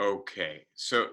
Okay, so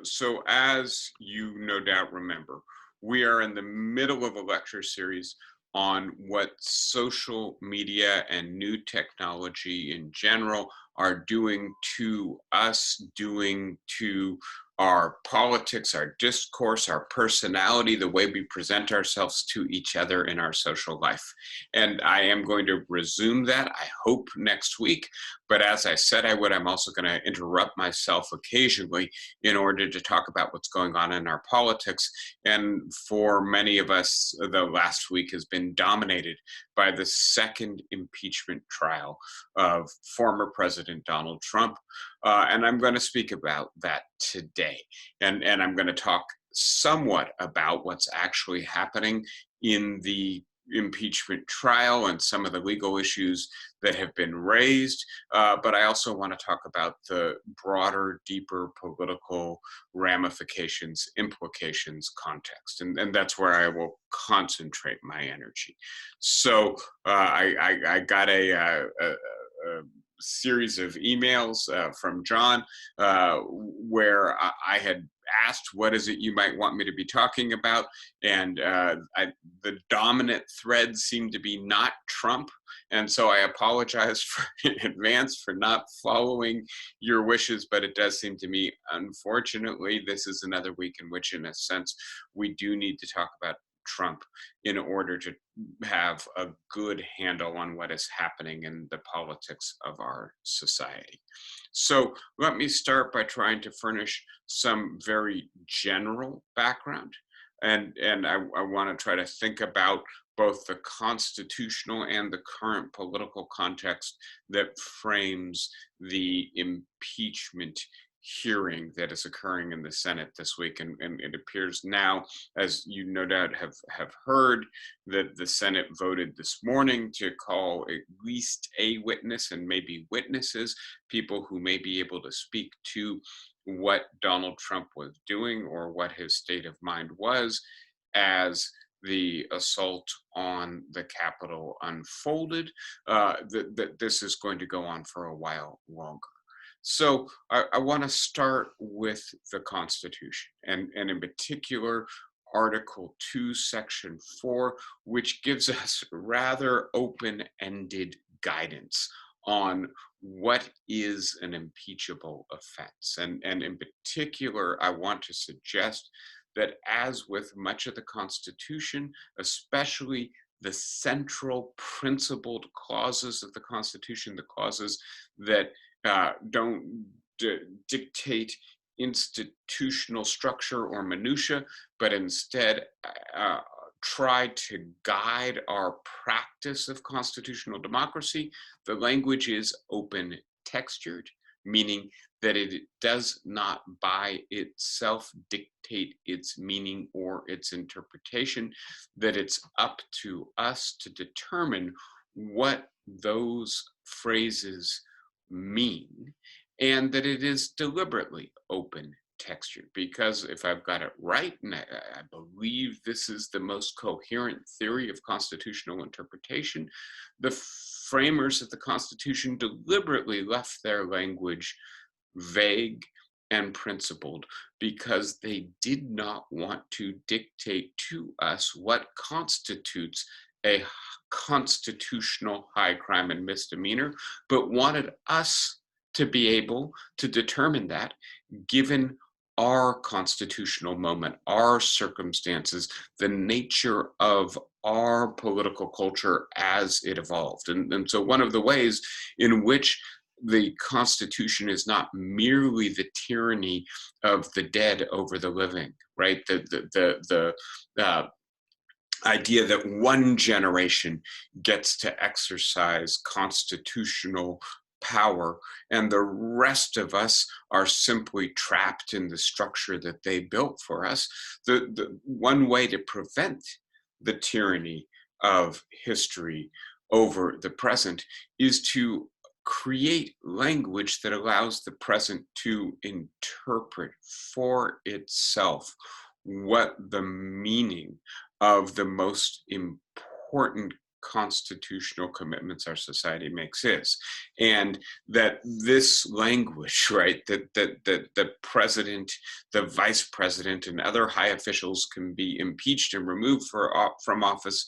as you no doubt remember, we are in the middle of a lecture series on what social media and new technology in general are doing to us, doing to our politics, our discourse, our personality, the way we present ourselves to each other in our social life. And I am going to resume that, I hope, next week. But as I said I would, I'm also going to interrupt myself occasionally in order to talk about what's going on in our politics. And for many of us, the last week has been dominated by the second impeachment trial of former President Donald Trump. And I'm going to speak about that today. And I'm going to talk somewhat about what's actually happening in the impeachment trial and some of the legal issues that have been raised. But I also want to talk about the broader, deeper political ramifications, implications, context. And that's where I will concentrate my energy. So I got a series of emails from John where I had asked, what is it you might want me to be talking about? And the dominant thread seemed to be not Trump. And so I apologize in advance for not following your wishes, but it does seem to me, unfortunately, this is another week in which, in a sense, we do need to talk about Trump in order to have a good handle on what is happening in the politics of our society. So let me start by trying to furnish some very general background. And I want to try to think about both the constitutional and the current political context that frames the impeachment hearing that is occurring in the Senate this week. And it appears now, as you no doubt have heard, that the Senate voted this morning to call at least a witness and maybe witnesses, people who may be able to speak to what Donald Trump was doing or what his state of mind was as the assault on the Capitol unfolded. That this is going to go on for a while longer. So I want to start with the Constitution, and in particular, Article 2, Section 4, which gives us rather open-ended guidance on what is an impeachable offense. And in particular, I want to suggest that, as with much of the Constitution, especially the central principled clauses of the Constitution, the clauses that don't dictate institutional structure or minutia, but instead try to guide our practice of constitutional democracy. The language is open textured, meaning that it does not by itself dictate its meaning or its interpretation, that it's up to us to determine what those phrases mean, and that it is deliberately open textured. Because if I've got it right, and I believe this is the most coherent theory of constitutional interpretation, the framers of the Constitution deliberately left their language vague and principled because they did not want to dictate to us what constitutes a constitutional high crime and misdemeanor, but wanted us to be able to determine that given our constitutional moment, our circumstances, the nature of our political culture as it evolved. And so one of the ways in which the Constitution is not merely the tyranny of the dead over the living, right? The idea that one generation gets to exercise constitutional power and the rest of us are simply trapped in the structure that they built for us. The one way to prevent the tyranny of history over the present is to create language that allows the present to interpret for itself what the meaning of the most important constitutional commitments our society makes is. And that this language, right, that the president, the vice president, and other high officials can be impeached and removed from office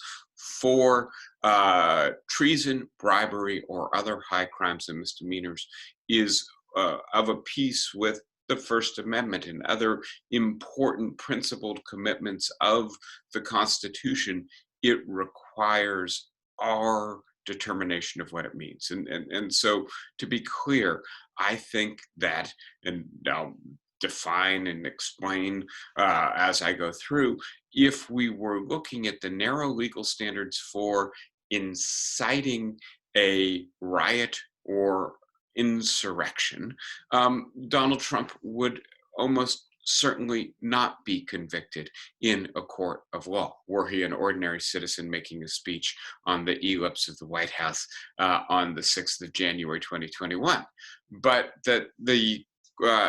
for treason, bribery, or other high crimes and misdemeanors is of a piece with the First Amendment and other important principled commitments of the Constitution. It requires our determination of what it means. And so, to be clear, I think that, and I'll define and explain as I go through, if we were looking at the narrow legal standards for inciting a riot or insurrection, Donald Trump would almost certainly not be convicted in a court of law, were he an ordinary citizen making a speech on the ellipse of the White House on the 6th of January 2021. But the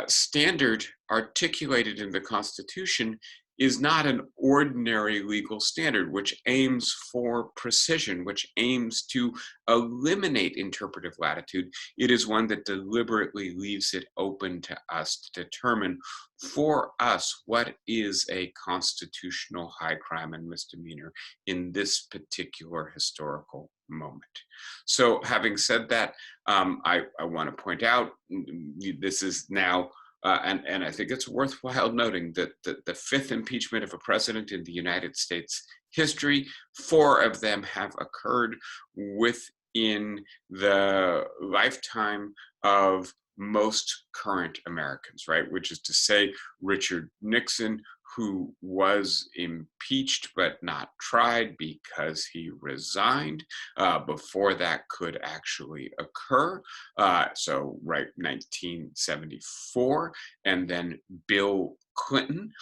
standard articulated in the Constitution is not an ordinary legal standard, which aims for precision, which aims to eliminate interpretive latitude. It is one that deliberately leaves it open to us to determine for us what is a constitutional high crime and misdemeanor in this particular historical moment. So having said that, I want to point out this is now and I think it's worthwhile noting that the fifth impeachment of a president in the United States history, 4 of them have occurred within the lifetime of most current Americans, right? Which is to say, Richard Nixon, who was impeached but not tried because he resigned before that could actually occur. So, right, 1974. And then Bill Clinton,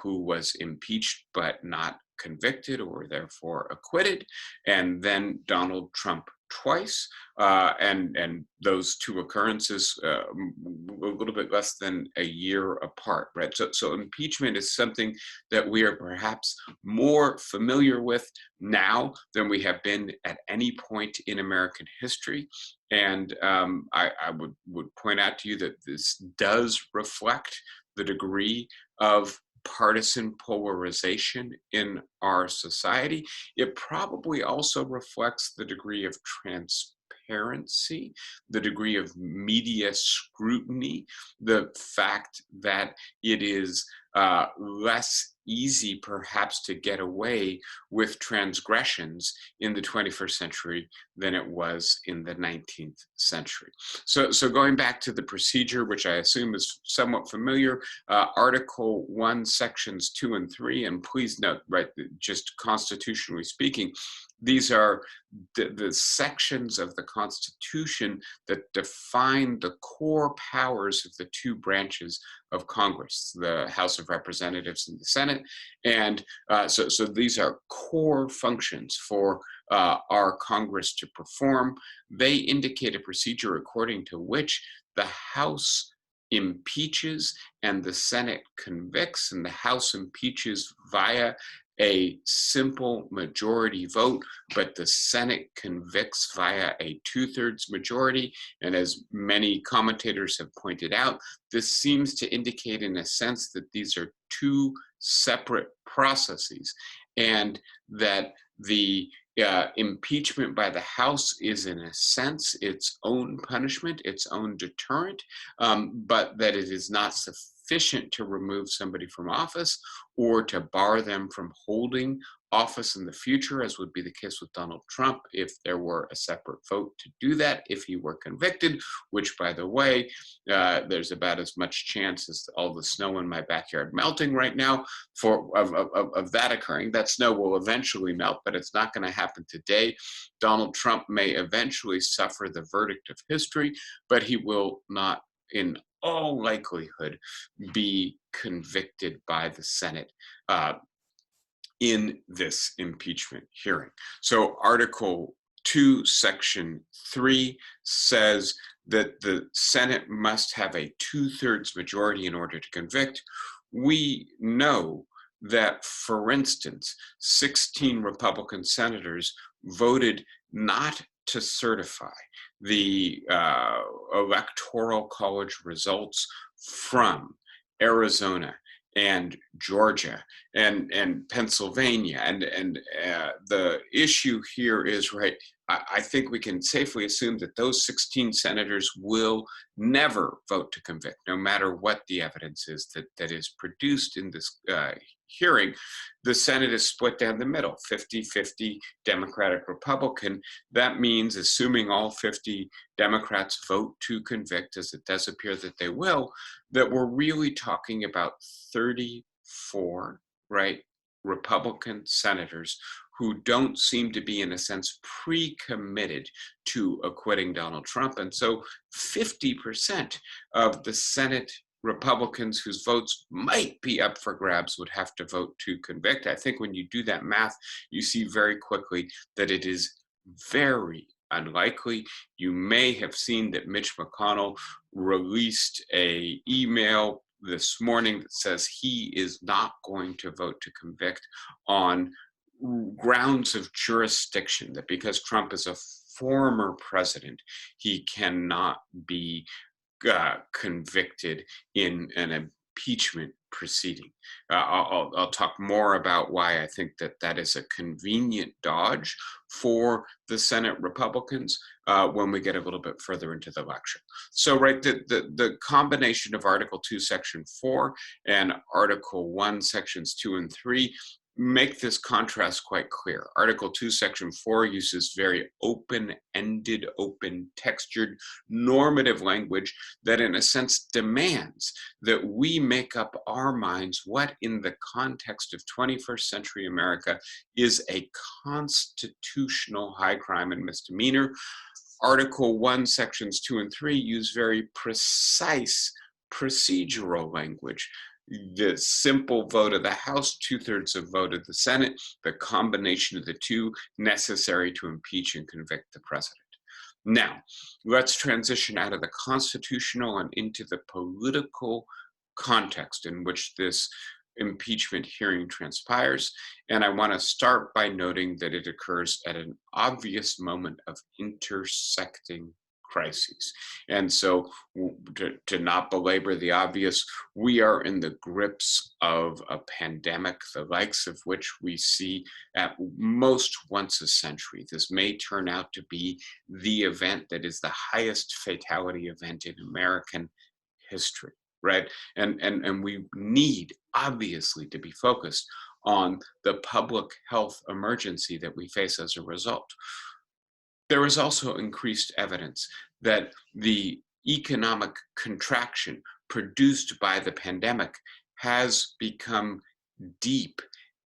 who was impeached but not convicted or therefore acquitted. And then Donald Trump twice, and those 2 occurrences a little bit less than a year apart, right? So impeachment is something that we are perhaps more familiar with now than we have been at any point in American history. And I would point out to you that this does reflect the degree of partisan polarization in our society. It probably also reflects the degree of transparency, the degree of media scrutiny, the fact that it is less easy perhaps to get away with transgressions in the 21st century than it was in the 19th century. So going back to the procedure, which I assume is somewhat familiar, Article 1, Sections 2 and 3, and please note, right, just constitutionally speaking, these are the sections of the Constitution that define the core powers of the 2 branches of Congress, the House of Representatives and the Senate. And so these are core functions for our Congress to perform. They indicate a procedure according to which the House impeaches and the Senate convicts, and the House impeaches via a simple majority vote, but the Senate convicts via a 2/3 majority. And as many commentators have pointed out, this seems to indicate in a sense that these are 2 separate processes, and that the impeachment by the House is in a sense its own punishment, its own deterrent, but that it is not sufficient to remove somebody from office or to bar them from holding office in the future, as would be the case with Donald Trump if there were a separate vote to do that if he were convicted, which, by the way, there's about as much chance as all the snow in my backyard melting right now of that occurring. That snow will eventually melt, but it's not going to happen today. Donald Trump may eventually suffer the verdict of history, but he will not, in all likelihood, be convicted by the Senate in this impeachment hearing. So Article 2, Section 3 says that the Senate must have a 2/3 majority in order to convict. We know that, for instance, 16 Republican senators voted not to certify the Electoral College results from Arizona and Georgia and Pennsylvania. And the issue here is, right, I think we can safely assume that those 16 senators will never vote to convict, no matter what the evidence is that is produced in this hearing. The Senate is split down the middle, 50-50 Democratic Republican. That means, assuming all 50 Democrats vote to convict, as it does appear that they will, that we're really talking about 34, right, Republican senators who don't seem to be, in a sense, pre-committed to acquitting Donald Trump. And so 50% of the Senate Republicans whose votes might be up for grabs would have to vote to convict. I think when you do that math, you see very quickly that it is very unlikely. You may have seen that Mitch McConnell released an email this morning that says he is not going to vote to convict on grounds of jurisdiction, that because Trump is a former president, he cannot be convicted in an impeachment proceeding. I'll talk more about why I think that is a convenient dodge for the Senate Republicans when we get a little bit further into the lecture. So, right, the combination of Article 2, Section 4 and Article 1, Sections 2 and 3 make this contrast quite clear. Article 2, Section 4 uses very open-ended, open-textured, normative language that, in a sense, demands that we make up our minds what, in the context of 21st century America, is a constitutional high crime and misdemeanor. Article 1, Sections 2 and 3 use very precise procedural language. The simple vote of the House, 2/3 of vote of the Senate, the combination of the two necessary to impeach and convict the president. Now, let's transition out of the constitutional and into the political context in which this impeachment hearing transpires. And I want to start by noting that it occurs at an obvious moment of intersecting crises. And so, to not belabor the obvious, we are in the grips of a pandemic, the likes of which we see at most once a century. This may turn out to be the event that is the highest fatality event in American history, right? And we need, obviously, to be focused on the public health emergency that we face as a result. There is also increased evidence that the economic contraction produced by the pandemic has become deep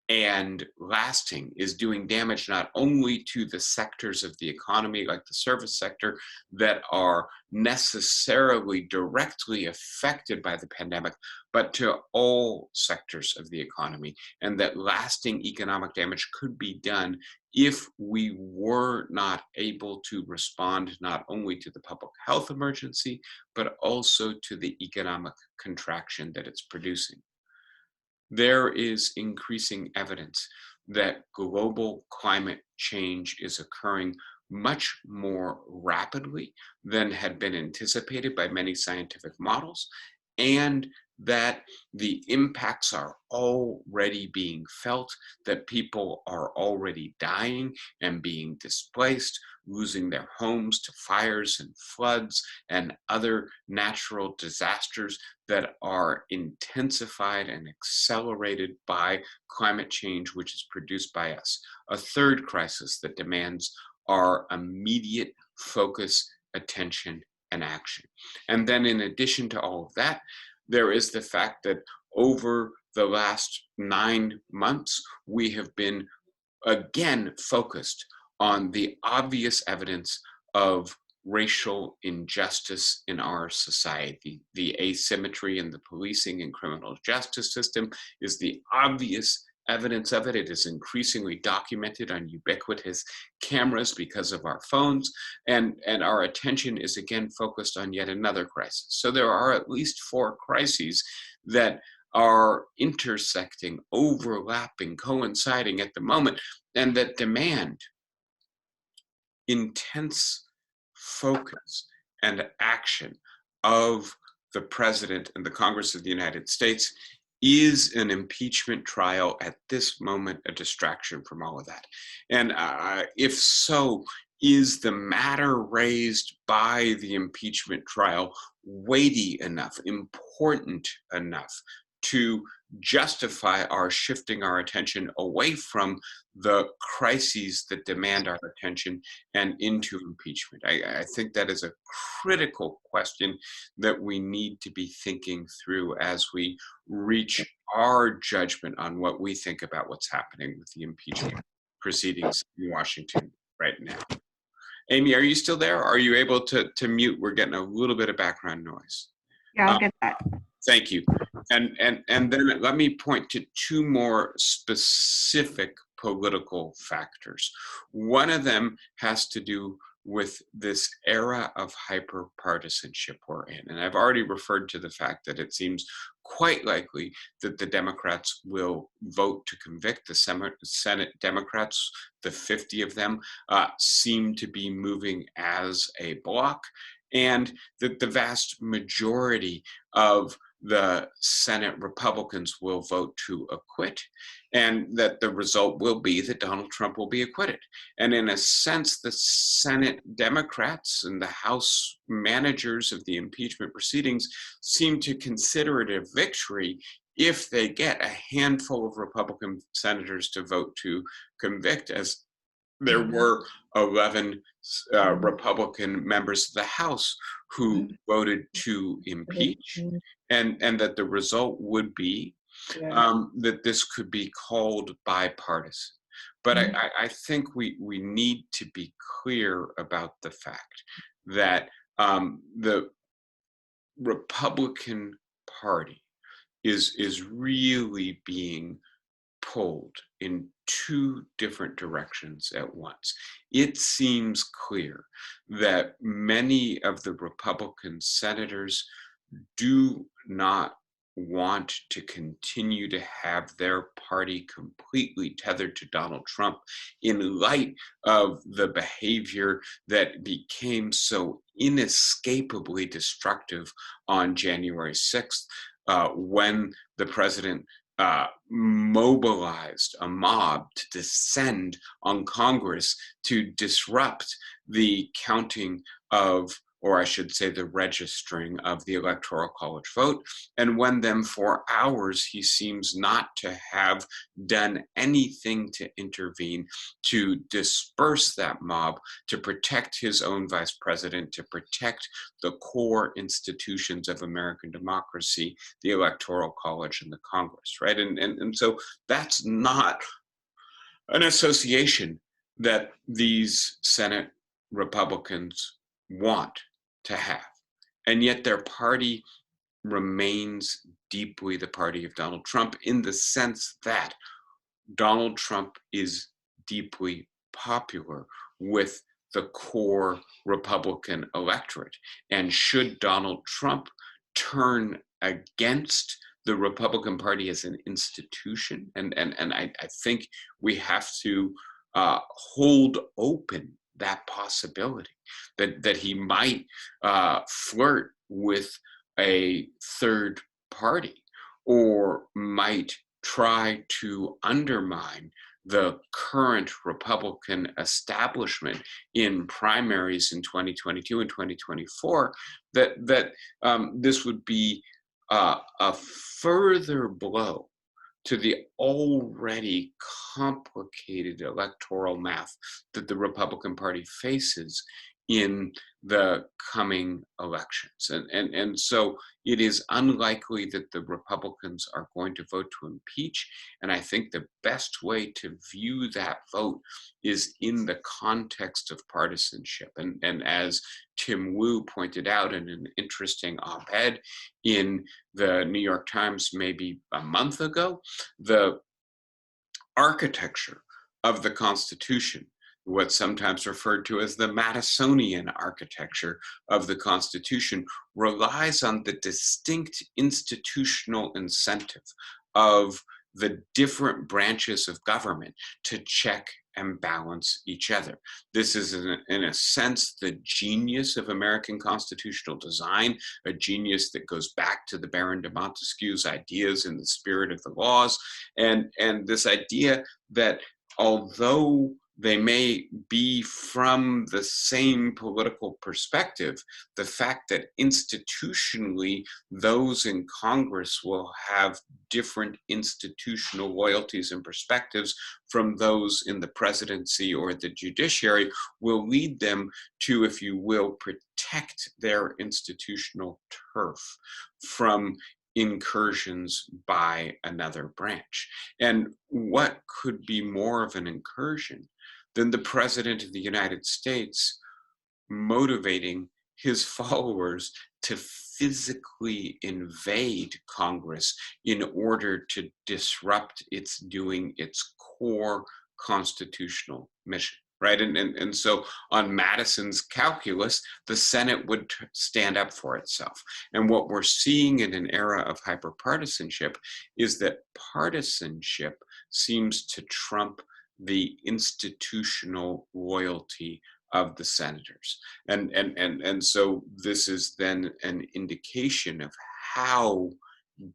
and lasting, is doing damage not only to the sectors of the economy, like the service sector, that are necessarily directly affected by the pandemic, but to all sectors of the economy, and that lasting economic damage could be done if we were not able to respond not only to the public health emergency, but also to the economic contraction that it's producing. There is increasing evidence that global climate change is occurring much more rapidly than had been anticipated by many scientific models, and that the impacts are already being felt, that people are already dying and being displaced, losing their homes to fires and floods and other natural disasters that are intensified and accelerated by climate change, which is produced by us. A third crisis that demands our immediate focus, attention, and action. And then, in addition to all of that, there is the fact that over the last 9 months, we have been again focused on the obvious evidence of racial injustice in our society. The asymmetry in the policing and criminal justice system is the obvious evidence of it. It is increasingly documented on ubiquitous cameras because of our phones, and our attention is again focused on yet another crisis. So there are at least 4 crises that are intersecting, overlapping, coinciding at the moment, and that demand intense focus and action of the president and the Congress of the United States, is an impeachment trial at this moment a distraction from all of that? And if so, is the matter raised by the impeachment trial weighty enough, important enough to justify our shifting our attention away from the crises that demand our attention and into impeachment? I think that is a critical question that we need to be thinking through as we reach our judgment on what we think about what's happening with the impeachment proceedings in Washington right now. Amy, are you still there? Are you able to mute? We're getting a little bit of background noise. Yeah, I'll get that. Thank you. And then let me point to two more specific political factors. One of them has to do with this era of hyper-partisanship we're in. And I've already referred to the fact that it seems quite likely that the Democrats will vote to convict. The Senate Democrats, the 50 of them, seem to be moving as a bloc, and that the vast majority of the Senate Republicans will vote to acquit, and that the result will be that Donald Trump will be acquitted. And in a sense, the Senate Democrats and the House managers of the impeachment proceedings seem to consider it a victory if they get a handful of Republican senators to vote to convict, as there were 11 Republican members of the House who voted to impeach, and that the result would be that this could be called bipartisan. But I think we need to be clear about the fact that the Republican Party is really being pulled in two different directions at once. It seems clear that many of the Republican senators do not want to continue to have their party completely tethered to Donald Trump in light of the behavior that became so inescapably destructive on January 6th, when the president mobilized a mob to descend on Congress to disrupt the counting of, or I should say the registering of, the Electoral College vote. And when then for hours he seems not to have done anything to intervene to disperse that mob, to protect his own vice president, to protect the core institutions of American democracy, the Electoral College and the Congress, right? And so that's not an association that these Senate Republicans want to have. And yet their party remains deeply the party of Donald Trump, in the sense that Donald Trump is deeply popular with the core Republican electorate. And should Donald Trump turn against the Republican Party as an institution, and I think we have to hold open that possibility that he might flirt with a third party, or might try to undermine the current Republican establishment in primaries in 2022 and 2024, that this would be a further blow to the already complicated electoral math that the Republican Party faces in the coming elections. And so it is unlikely that the Republicans are going to vote to impeach. And I think the best way to view that vote is in the context of partisanship. And as Tim Wu pointed out in an interesting op-ed in the New York Times maybe a month ago, the architecture of the Constitution, what's sometimes referred to as the Madisonian architecture of the Constitution, relies on the distinct institutional incentive of the different branches of government to check and balance each other. This is, in a sense, the genius of American constitutional design, a genius that goes back to the Baron de Montesquieu's ideas in the spirit of the laws, and this idea that although they may be from the same political perspective, the fact that institutionally those in Congress will have different institutional loyalties and perspectives from those in the presidency or the judiciary will lead them to, if you will, protect their institutional turf from incursions by another branch. And what could be more of an incursion than the President of the United States motivating his followers to physically invade Congress in order to disrupt its doing its core constitutional mission, right? And so on Madison's calculus, the Senate would stand up for itself. And what we're seeing in an era of hyperpartisanship is that partisanship seems to trump the institutional loyalty of the senators. And so this is then an indication of how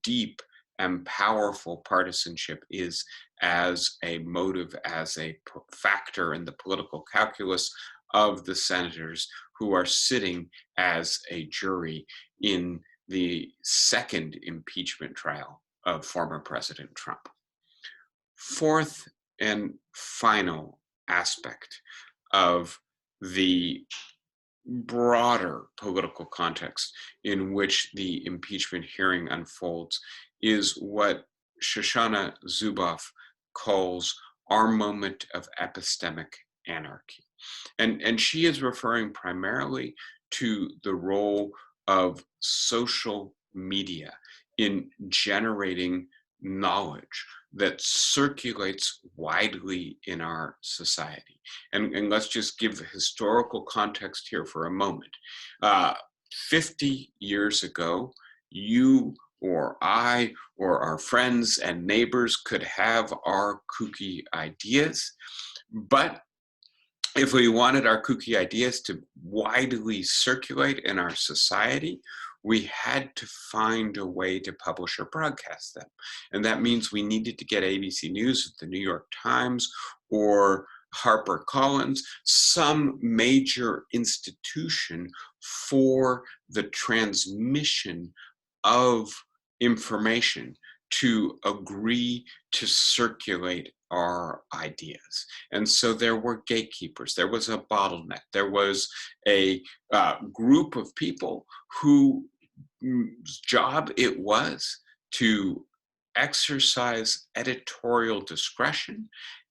deep and powerful partisanship is as a motive, as a factor in the political calculus of the senators who are sitting as a jury in the second impeachment trial of former President Trump. Fourth and final aspect of the broader political context in which the impeachment hearing unfolds is what Shoshana Zuboff calls our moment of epistemic anarchy. And she is referring primarily to the role of social media in generating knowledge that circulates widely in our society. And let's just give the historical context here for a moment. 50 years ago, you or I or our friends and neighbors could have our kooky ideas, but if we wanted our kooky ideas to widely circulate in our society, we had to find a way to publish or broadcast them. And that means we needed to get ABC News, the New York Times, or HarperCollins, some major institution for the transmission of information to agree to circulate our ideas. And so there were gatekeepers, there was a bottleneck, there was a group of people whose job it was to exercise editorial discretion.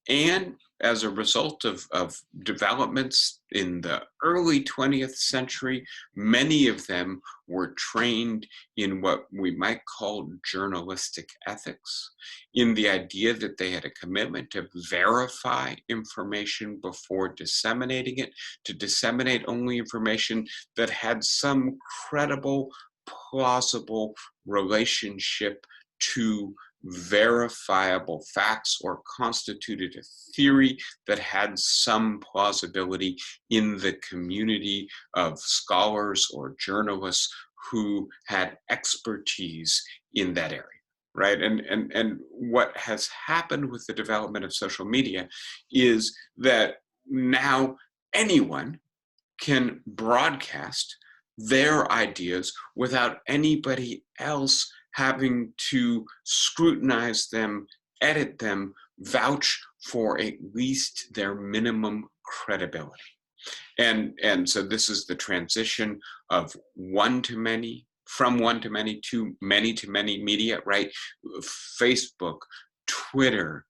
And as a result of developments in the early 20th century, many of them were trained in what we might call journalistic ethics, in the idea that they had a commitment to verify information before disseminating it, to disseminate only information that had some credible, plausible relationship to verifiable facts or constituted a theory that had some plausibility in the community of scholars or journalists who had expertise in that area, right? And what has happened with the development of social media is that now anyone can broadcast their ideas without anybody else having to scrutinize them, edit them, vouch for at least their minimum credibility. And so this is the transition of one-to-many, from one-to-many to many media, right? Facebook, Twitter,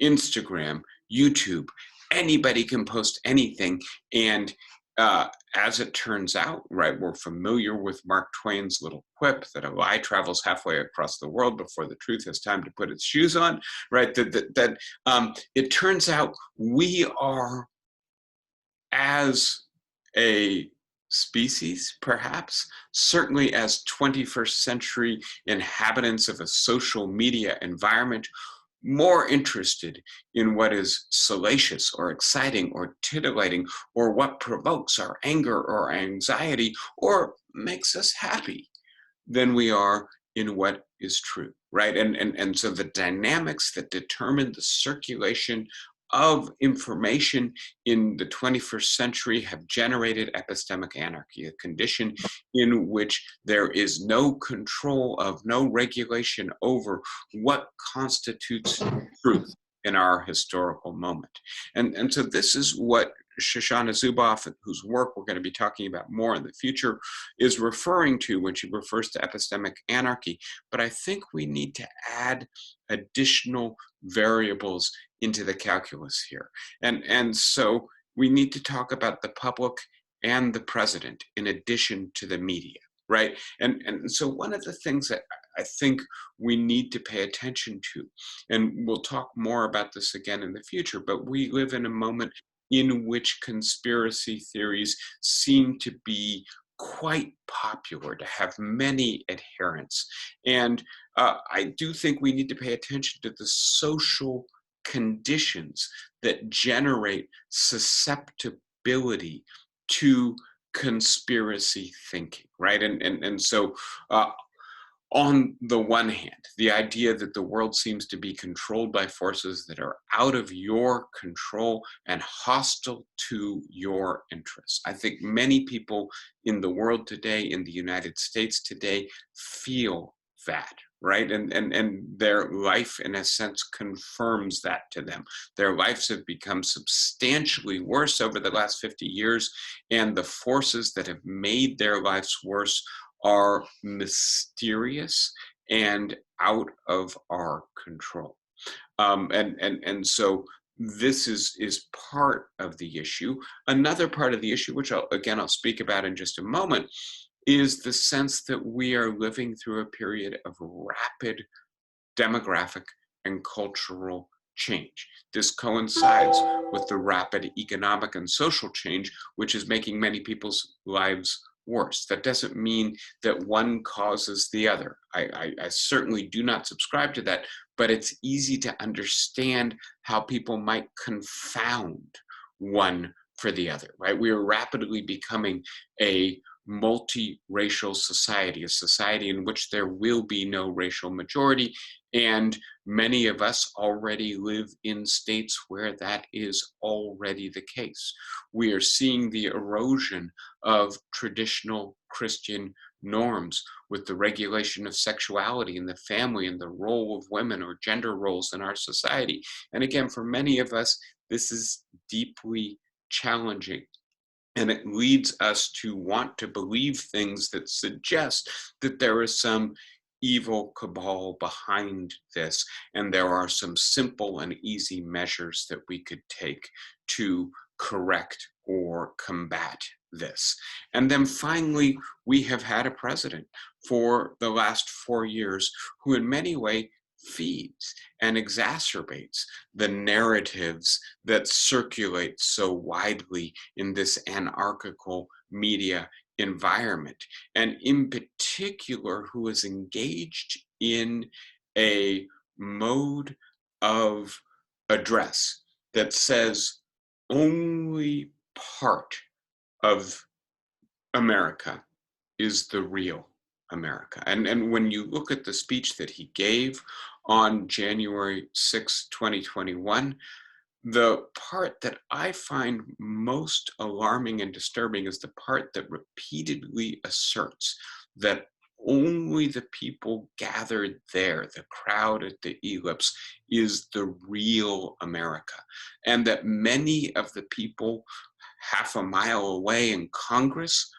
Instagram, YouTube, anybody can post anything. And as it turns out, right, we're familiar with Mark Twain's little quip that a lie travels halfway across the world before the truth has time to put its shoes on, right? That it turns out we are, as a species, perhaps, certainly as 21st century inhabitants of a social media environment, more interested in what is salacious or exciting or titillating, or what provokes our anger or anxiety or makes us happy, than we are in what is true, right? And so the dynamics that determine the circulation of information in the 21st century have generated epistemic anarchy, a condition in which there is no control of, no regulation over what constitutes truth in our historical moment. And so this is what Shoshana Zuboff, whose work we're going to be talking about more in the future, is referring to when she refers to epistemic anarchy. But I think we need to add additional variables into the calculus here. And so we need to talk about the public and the president in addition to the media, right? And so one of the things that I think we need to pay attention to, and we'll talk more about this again in the future, but we live in a moment in which conspiracy theories seem to be quite popular, to have many adherents. And I do think we need to pay attention to the social conditions that generate susceptibility to conspiracy thinking, right? And so on the one hand, the idea that the world seems to be controlled by forces that are out of your control and hostile to your interests. I think many people in the world today, in the United States today, feel that, right? And their life, in a sense, confirms that to them. Their lives have become substantially worse over the last 50 years, and the forces that have made their lives worse are mysterious and out of our control. And so this is part of the issue. Another part of the issue, which I'll speak about in just a moment, is the sense that we are living through a period of rapid demographic and cultural change. This coincides with the rapid economic and social change, which is making many people's lives worse. That doesn't mean that one causes the other. I certainly do not subscribe to that, but it's easy to understand how people might confound one for the other, right? We are rapidly becoming a multiracial society, a society in which there will be no racial majority. And many of us already live in states where that is already the case. We are seeing the erosion of traditional Christian norms with the regulation of sexuality in the family and the role of women or gender roles in our society. And again, for many of us, this is deeply challenging. And it leads us to want to believe things that suggest that there is some evil cabal behind this, and there are some simple and easy measures that we could take to correct or combat this. And then finally, we have had a president for the last 4 years who in many ways feeds and exacerbates the narratives that circulate so widely in this anarchical media environment, and in particular, who is engaged in a mode of address that says only part of America is the real America. And when you look at the speech that he gave on January 6, 2021, the part that I find most alarming and disturbing is the part that repeatedly asserts that only the people gathered there, the crowd at the ellipse, is the real America. And that many of the people half a mile away in Congress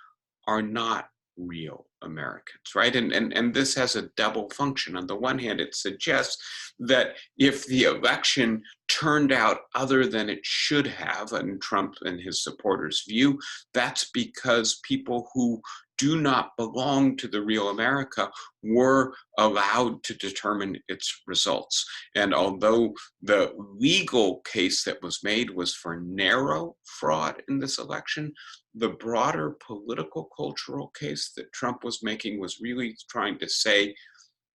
are not real Americans, right? And this has a double function. On the one hand, it suggests that if the election turned out other than it should have, in Trump and his supporters' view, that's because people who do not belong to the real America were allowed to determine its results. And although the legal case that was made was for narrow fraud in this election, the broader political cultural case that Trump was making was really trying to say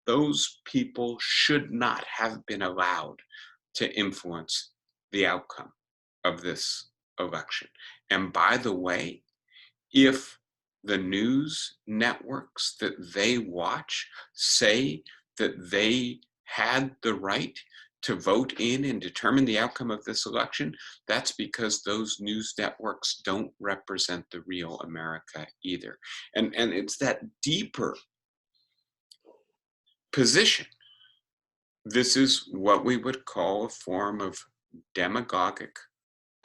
those people should not have been allowed to influence the outcome of this election. And by the way, if the news networks that they watch say that they had the right to vote in and determine the outcome of this election, that's because those news networks don't represent the real America either. And it's that deeper position. This is what we would call a form of demagogic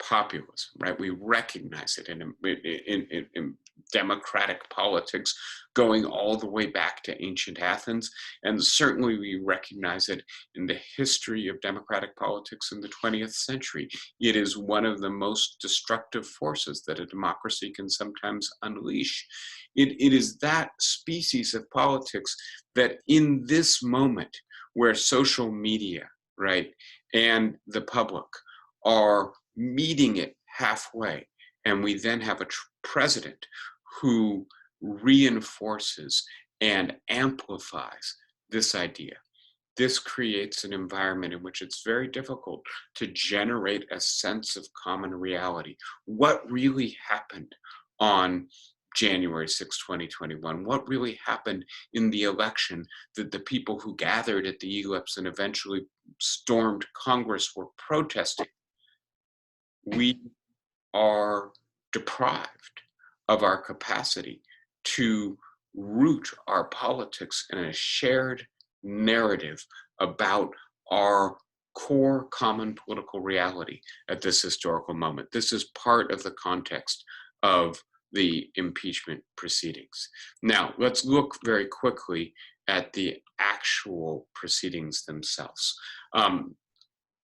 populism, right? We recognize it in democratic politics going all the way back to ancient Athens. And certainly we recognize it in the history of democratic politics in the 20th century. It is one of the most destructive forces that a democracy can sometimes unleash. It is that species of politics that in this moment where social media, right, and the public are meeting it halfway, and we then have a president who reinforces and amplifies this idea. This creates an environment in which it's very difficult to generate a sense of common reality. What really happened on January 6, 2021? What really happened in the election that the people who gathered at the ellipse and eventually stormed Congress were protesting? We are deprived of our capacity to root our politics in a shared narrative about our core common political reality at this historical moment. This is part of the context of the impeachment proceedings. Now, let's look very quickly at the actual proceedings themselves.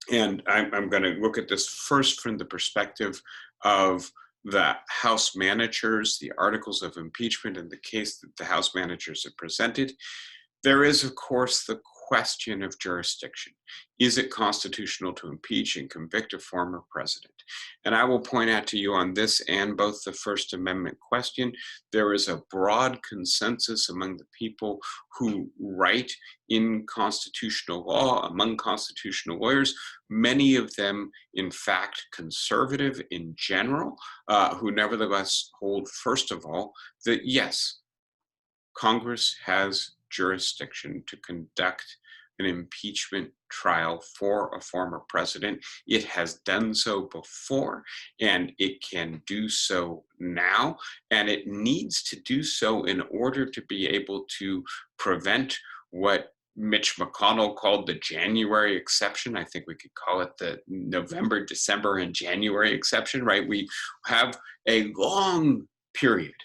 And I'm going to look at this first from the perspective of the House managers, the articles of impeachment, and the case that the House managers have presented. There is, of course, the question of jurisdiction. Is it constitutional to impeach and convict a former president? And I will point out to you on this and both the First Amendment question, there is a broad consensus among the people who write in constitutional law, among constitutional lawyers, many of them, in fact, conservative in general, who nevertheless hold, first of all, that yes, Congress has jurisdiction to conduct an impeachment trial for a former president. It has done so before, and it can do so now, and it needs to do so in order to be able to prevent what Mitch McConnell called the January exception. I think we could call it the November, December, and January exception, right? We have a long period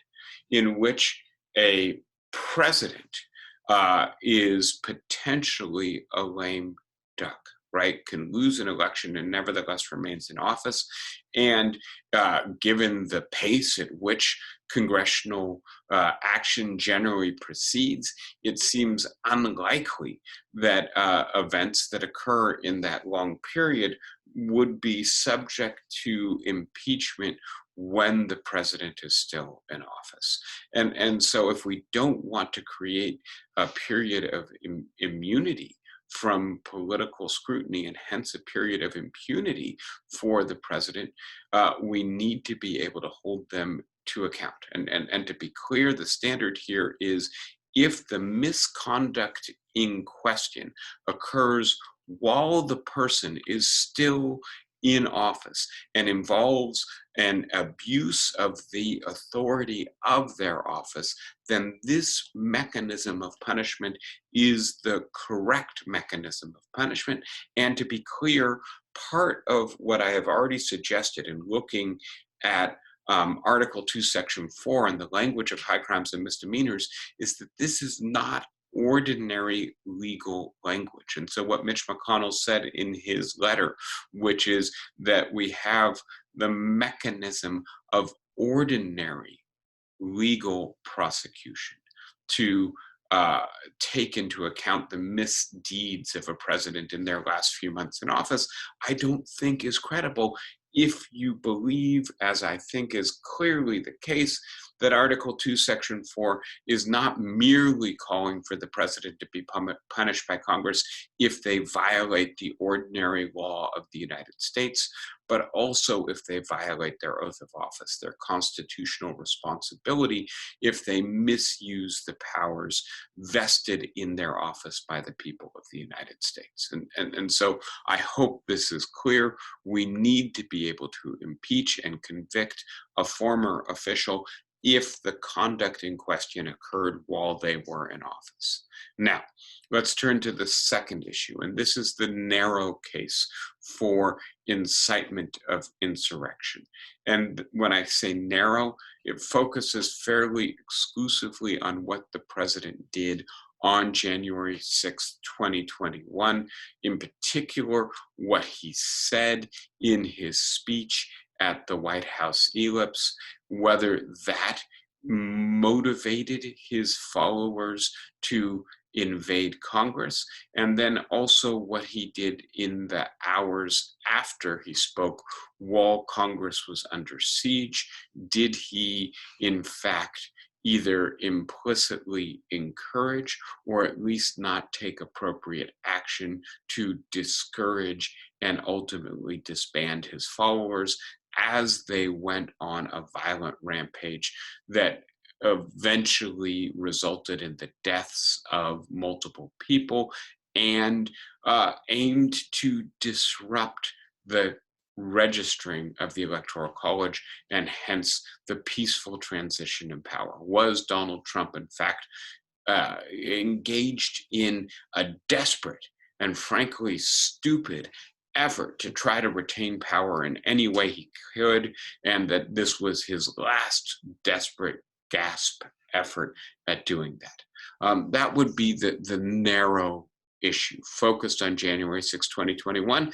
in which a president is potentially a lame duck, right? Can lose an election and nevertheless remains in office. And given the pace at which congressional action generally proceeds, it seems unlikely that events that occur in that long period would be subject to impeachment when the president is still in office. And so if we don't want to create a period of immunity from political scrutiny and hence a period of impunity for the president, we need to be able to hold them to account. And to be clear, the standard here is if the misconduct in question occurs while the person is still in office and involves an abuse of the authority of their office, then this mechanism of punishment is the correct mechanism of punishment. And to be clear, part of what I have already suggested in looking at Article 2, Section 4 and the language of high crimes and misdemeanors is that this is not ordinary legal language. And so what Mitch McConnell said in his letter, which is that we have the mechanism of ordinary legal prosecution to take into account the misdeeds of a president in their last few months in office, I don't think is credible if you believe, as I think is clearly the case, that Article 2, Section 4 is not merely calling for the president to be punished by Congress if they violate the ordinary law of the United States, but also if they violate their oath of office, their constitutional responsibility, if they misuse the powers vested in their office by the people of the United States. And so I hope this is clear. We need to be able to impeach and convict a former official if the conduct in question occurred while they were in office. Now, let's turn to the second issue, and this is the narrow case for incitement of insurrection. And when I say narrow, it focuses fairly exclusively on what the president did on January 6, 2021, in particular, what he said in his speech at the White House ellipse, whether that motivated his followers to invade Congress, and then also what he did in the hours after he spoke while Congress was under siege. Did he, in fact, either implicitly encourage or at least not take appropriate action to discourage and ultimately disband his followers as they went on a violent rampage that eventually resulted in the deaths of multiple people and aimed to disrupt the registering of the Electoral College and hence the peaceful transition in power? Was Donald Trump, in fact, engaged in a desperate and frankly stupid effort to try to retain power in any way he could, and that this was his last desperate gasp effort at doing that? That would be the narrow issue focused on January 6, 2021.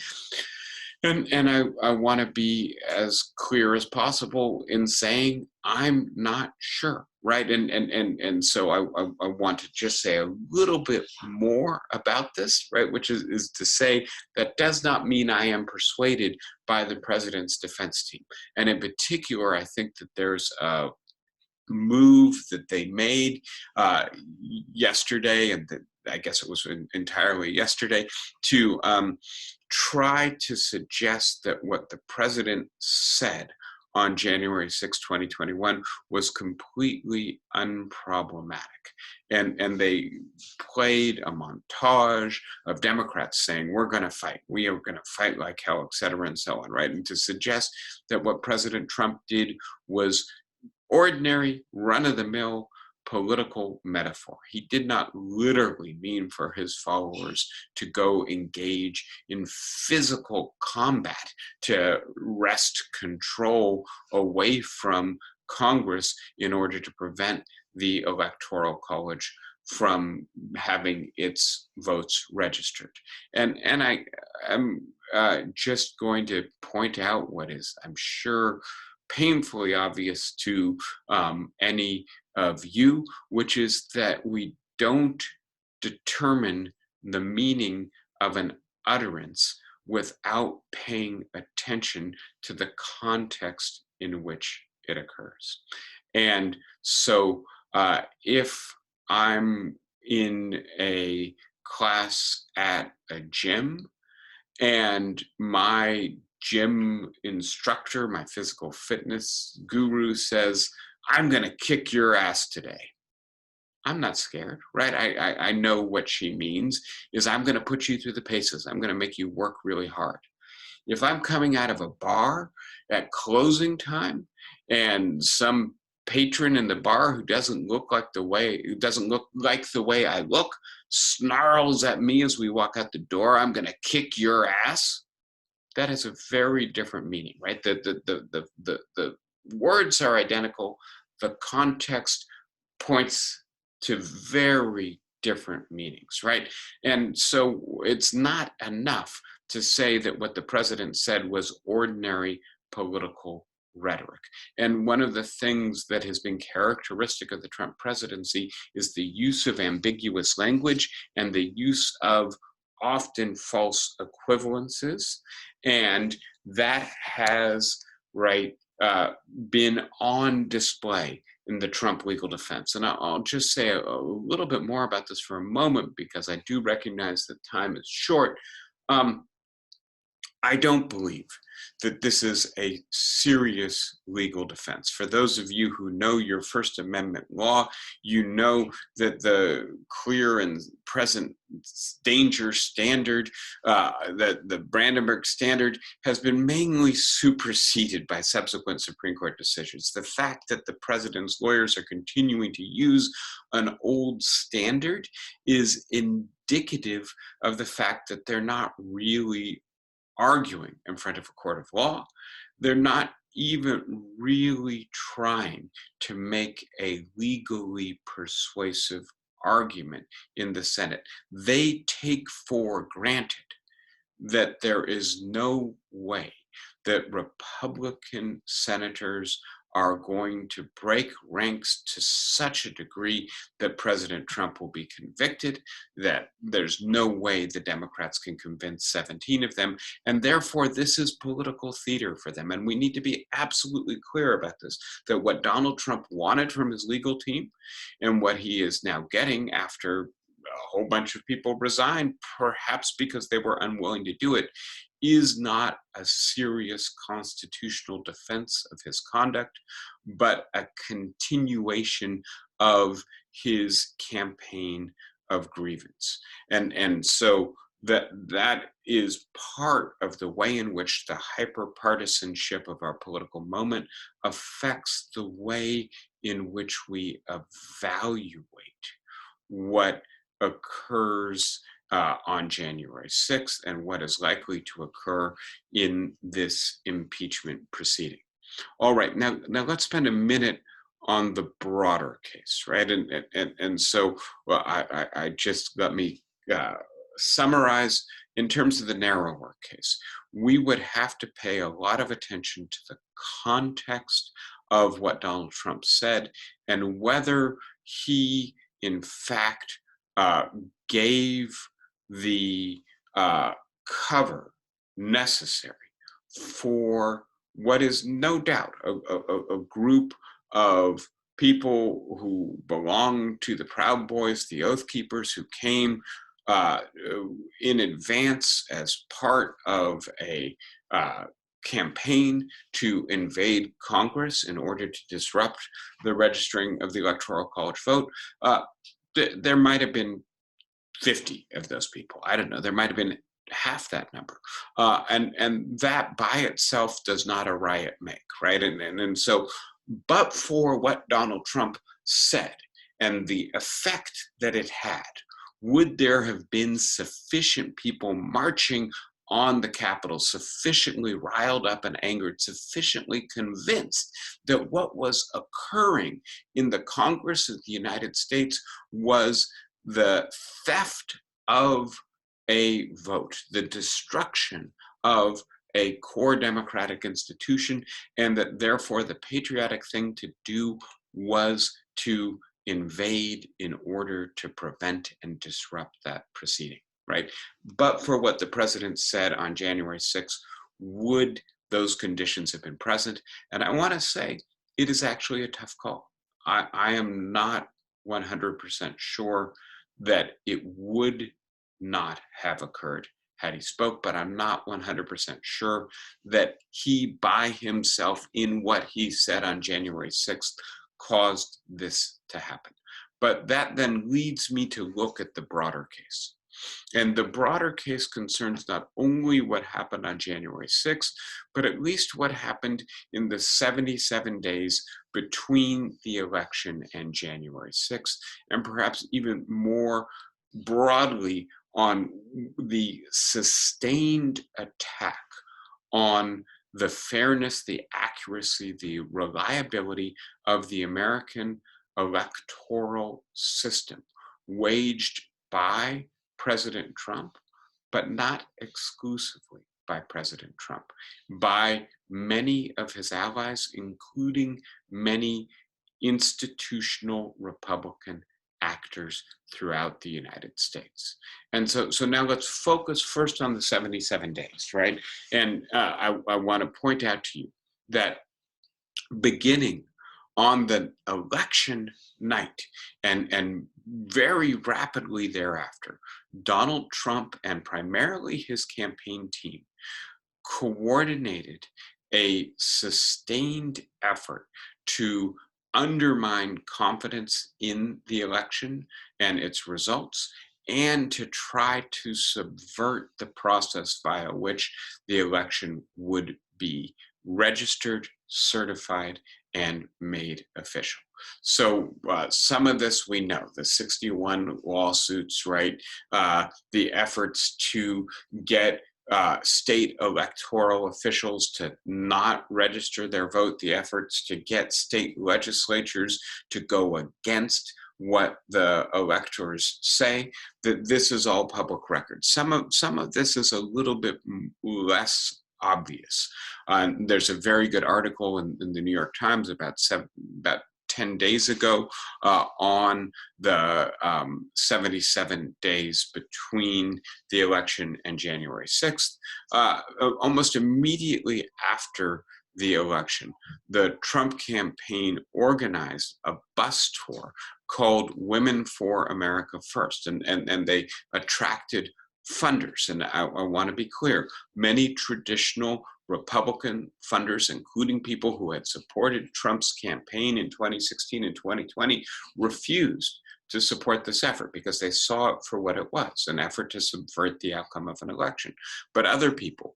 And I want to be as clear as possible in saying I'm not sure, right? And so I want to just say a little bit more about this, right? Which is to say that does not mean I am persuaded by the president's defense team. And in particular, I think that there's a move that they made yesterday, and I guess it was entirely yesterday, to try to suggest that what the president said on January 6, 2021 was completely unproblematic. And they played a montage of Democrats saying, we're going to fight, we are going to fight like hell, et cetera, and so on, right? And to suggest that what President Trump did was ordinary, run-of-the-mill political metaphor. He did not literally mean for his followers to go engage in physical combat to wrest control away from Congress in order to prevent the Electoral College from having its votes registered. And I am just going to point out what is, I'm sure, painfully obvious to any of you, which is that we don't determine the meaning of an utterance without paying attention to the context in which it occurs. And so if I'm in a class at a gym and my gym instructor, my physical fitness guru says, I'm going to kick your ass today, I'm not scared, right? I know what she means is I'm going to put you through the paces. I'm going to make you work really hard. If I'm coming out of a bar at closing time and some patron in the bar who doesn't look like the way I look snarls at me as we walk out the door, I'm going to kick your ass, that has a very different meaning, right? The words are identical. The context points to very different meanings, right? And so it's not enough to say that what the president said was ordinary political rhetoric. And one of the things that has been characteristic of the Trump presidency is the use of ambiguous language and the use of often false equivalences. And that has, been on display in the Trump legal defense. And I'll just say a little bit more about this for a moment, because I do recognize that time is short. I don't believe that this is a serious legal defense. For those of you who know your First Amendment law, you know that the clear and present danger standard, that the Brandenburg standard, has been mainly superseded by subsequent Supreme Court decisions. The fact that the president's lawyers are continuing to use an old standard is indicative of the fact that they're not really arguing in front of a court of law. They're not even really trying to make a legally persuasive argument in the Senate. They take for granted that there is no way that Republican senators are going to break ranks to such a degree that President Trump will be convicted, that there's no way the Democrats can convince 17 of them, and therefore this is political theater for them. And we need to be absolutely clear about this, that what Donald Trump wanted from his legal team and what he is now getting after a whole bunch of people resigned, perhaps because they were unwilling to do it, is not a serious constitutional defense of his conduct, but a continuation of his campaign of grievance. And so that is part of the way in which the hyper-partisanship of our political moment affects the way in which we evaluate what occurs on January 6th and what is likely to occur in this impeachment proceeding. All right, now let's spend a minute on the broader case, right? And so I just let me summarize in terms of the narrower case. We would have to pay a lot of attention to the context of what Donald Trump said and whether he, in fact, gave the cover necessary for what is no doubt a group of people who belong to the Proud Boys, the Oath Keepers, who came in advance as part of a campaign to invade Congress in order to disrupt the registering of the Electoral College vote. There might have been 50 of those people. I don't know. There might have been half that number. And that by itself does not a riot make, right? And so, but for what Donald Trump said and the effect that it had, would there have been sufficient people marching on the Capitol, sufficiently riled up and angered, sufficiently convinced that what was occurring in the Congress of the United States was the theft of a vote, the destruction of a core democratic institution, and that therefore the patriotic thing to do was to invade in order to prevent and disrupt that proceeding, right? But for what the president said on January 6th, would those conditions have been present? And I want to say it is actually a tough call. I am not 100% sure that it would not have occurred had he spoke, but I'm not 100% sure that he by himself in what he said on January 6th caused this to happen. But that then leads me to look at the broader case. And the broader case concerns not only what happened on January 6th, but at least what happened in the 77 days between the election and January 6th, and perhaps even more broadly on the sustained attack on the fairness, the accuracy, the reliability of the American electoral system waged by President Trump, but not exclusively by President Trump, by many of his allies, including many institutional Republican actors throughout the United States. And so now let's focus first on the 77 days, right? And I want to point out to you that beginning on the election night and very rapidly thereafter, Donald Trump and primarily his campaign team coordinated a sustained effort to undermine confidence in the election and its results, and to try to subvert the process via which the election would be registered, certified, and made official. So some of this we know, the 61 lawsuits, right? The efforts to get state electoral officials to not register their vote, the efforts to get state legislatures to go against what the electors say, that this is all public record. Some of this is a little bit less obvious. There's a very good article in the New York Times about 10 days ago on the 77 days between the election and January 6th. Almost immediately after the election, the Trump campaign organized a bus tour called Women for America First, and they attracted funders. And I want to be clear, many traditional Republican funders, including people who had supported Trump's campaign in 2016 and 2020, refused to support this effort because they saw it for what it was, an effort to subvert the outcome of an election. But other people,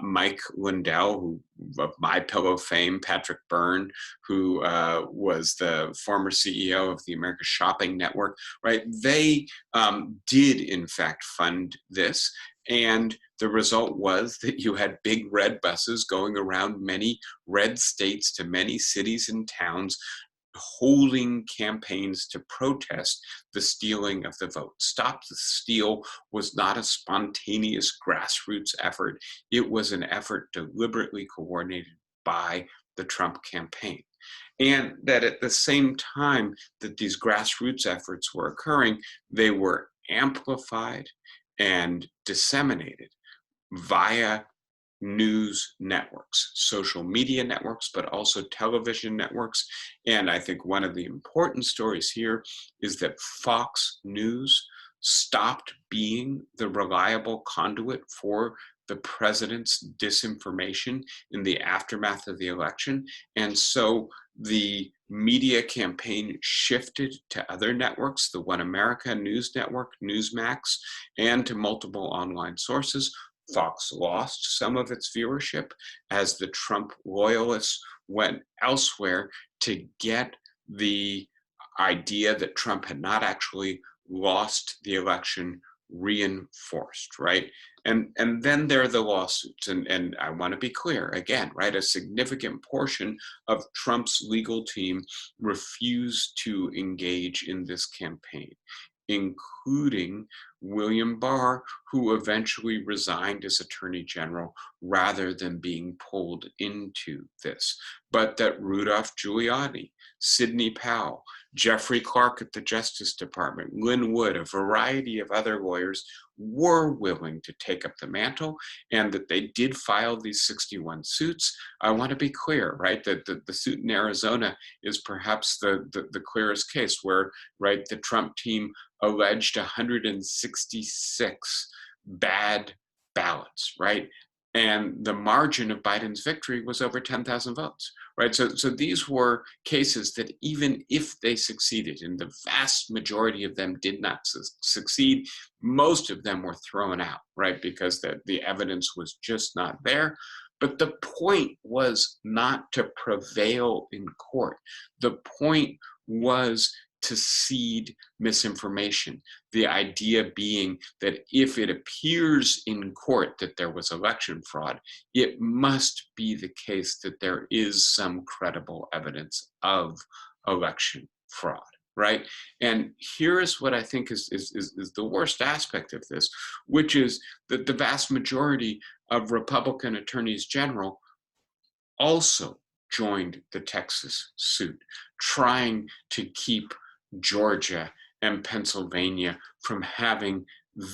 Mike Lindell, who of MyPillow fame, Patrick Byrne, who was the former CEO of the America Shopping Network, right? They did in fact fund this. And the result was that you had big red buses going around many red states to many cities and towns, holding campaigns to protest the stealing of the vote. Stop the Steal was not a spontaneous grassroots effort. It was an effort deliberately coordinated by the Trump campaign. And that at the same time that these grassroots efforts were occurring, they were amplified and disseminated via news networks, social media networks, but also television networks. And I think one of the important stories here is that Fox News stopped being the reliable conduit for the president's disinformation in the aftermath of the election. And so the media campaign shifted to other networks, the One America News Network, Newsmax, and to multiple online sources. Fox lost some of its viewership as the Trump loyalists went elsewhere to get the idea that Trump had not actually lost the election reinforced, right? And then there are the lawsuits, and I want to be clear again, right? A significant portion of Trump's legal team refused to engage in this campaign, including William Barr, who eventually resigned as Attorney General rather than being pulled into this. But that Rudolph Giuliani, Sidney Powell, Jeffrey Clark at the Justice Department, Lynn Wood, a variety of other lawyers were willing to take up the mantle, and that they did file these 61 suits. I want to be clear, right, that the suit in Arizona is perhaps the clearest case where, right, the Trump team alleged 166 bad ballots, right? And the margin of Biden's victory was over 10,000 votes, right? So these were cases that even if they succeeded, and the vast majority of them did not succeed, most of them were thrown out, right? Because the evidence was just not there. But the point was not to prevail in court. The point was to seed misinformation. The idea being that if it appears in court that there was election fraud, it must be the case that there is some credible evidence of election fraud, right? And here is what I think is the worst aspect of this, which is that the vast majority of Republican attorneys general also joined the Texas suit, trying to keep Georgia and Pennsylvania from having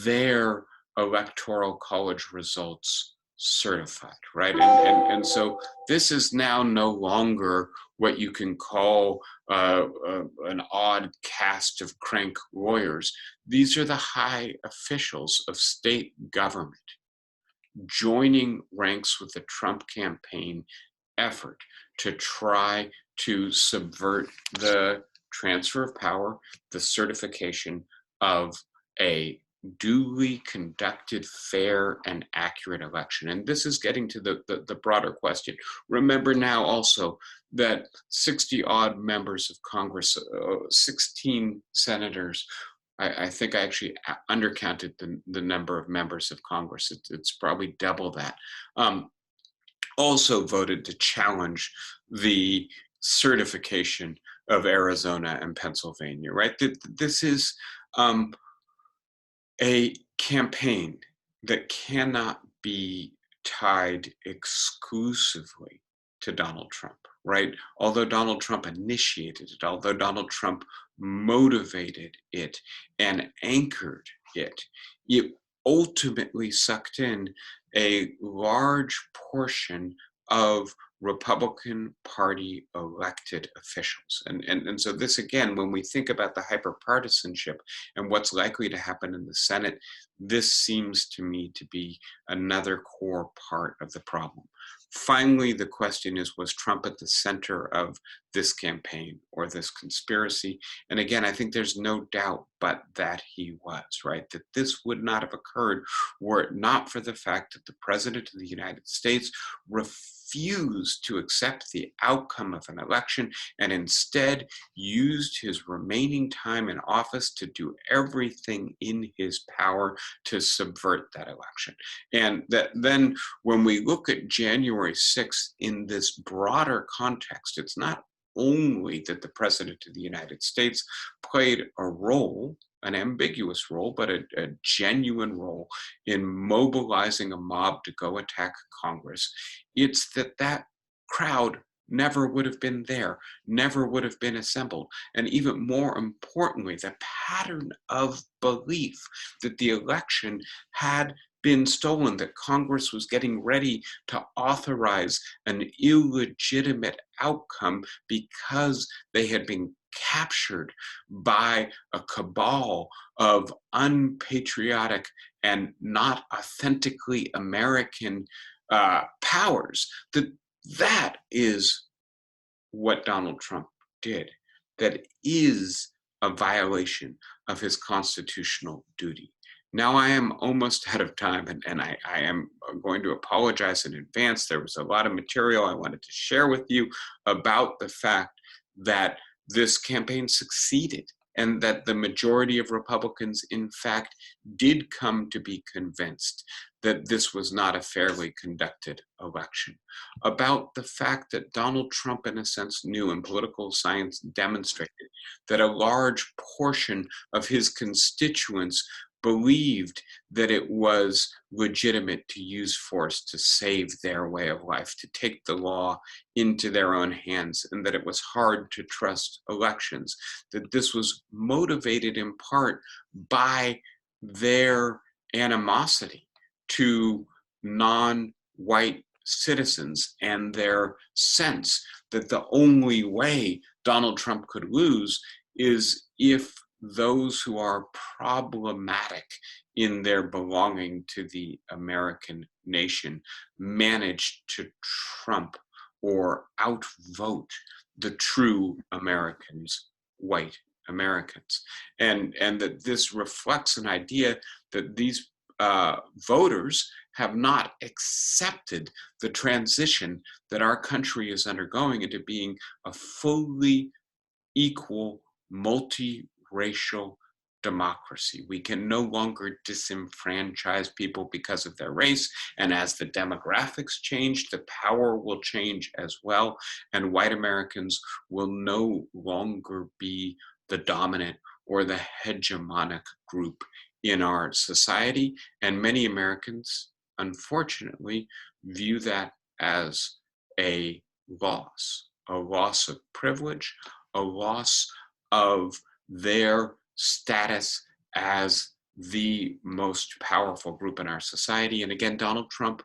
their electoral college results certified, right? And so this is now no longer what you can call an odd cast of crank lawyers. These are the high officials of state government joining ranks with the Trump campaign effort to try to subvert the transfer of power, the certification of a duly conducted, fair, and accurate election. And this is getting to the broader question. Remember now also that 60 odd members of Congress, 16 senators, I think I actually undercounted the number of members of Congress. It's probably double that. Also voted to challenge the certification of Arizona and Pennsylvania, right? This is a campaign that cannot be tied exclusively to Donald Trump, right? Although Donald Trump initiated it, although Donald Trump motivated it and anchored it, it ultimately sucked in a large portion of Republican Party elected officials. And so this, again, when we think about the hyper-partisanship and what's likely to happen in the Senate, this seems to me to be another core part of the problem. Finally, the question is, was Trump at the center of this campaign or this conspiracy? And again, I think there's no doubt but that he was, right? That this would not have occurred were it not for the fact that the President of the United States refused to accept the outcome of an election and instead used his remaining time in office to do everything in his power to subvert that election. And that then when we look at January 6th in this broader context, it's not only that the President of the United States played a role, an ambiguous role, but a genuine role in mobilizing a mob to go attack Congress. It's that crowd never would have been there, never would have been assembled. And even more importantly, the pattern of belief that the election had been stolen, that Congress was getting ready to authorize an illegitimate outcome because they had been captured by a cabal of unpatriotic and not authentically American powers, that is what Donald Trump did. That is a violation of his constitutional duty. Now I am almost out of time, and I am going to apologize in advance. There was a lot of material I wanted to share with you about the fact that this campaign succeeded and that the majority of Republicans, in fact, did come to be convinced that this was not a fairly conducted election. About the fact that Donald Trump, in a sense, knew, and political science demonstrated, that a large portion of his constituents believed that it was legitimate to use force to save their way of life, to take the law into their own hands, and that it was hard to trust elections, that this was motivated in part by their animosity to non-white citizens and their sense that the only way Donald Trump could lose is if those who are problematic in their belonging to the American nation manage to trump or outvote the true Americans, white Americans. And that this reflects an idea that these voters have not accepted the transition that our country is undergoing into being a fully equal, multiracial democracy. We can no longer disenfranchise people because of their race. And as the demographics change, the power will change as well. And white Americans will no longer be the dominant or the hegemonic group in our society. And many Americans, unfortunately, view that as a loss of privilege, a loss of their status as the most powerful group in our society. And again, Donald Trump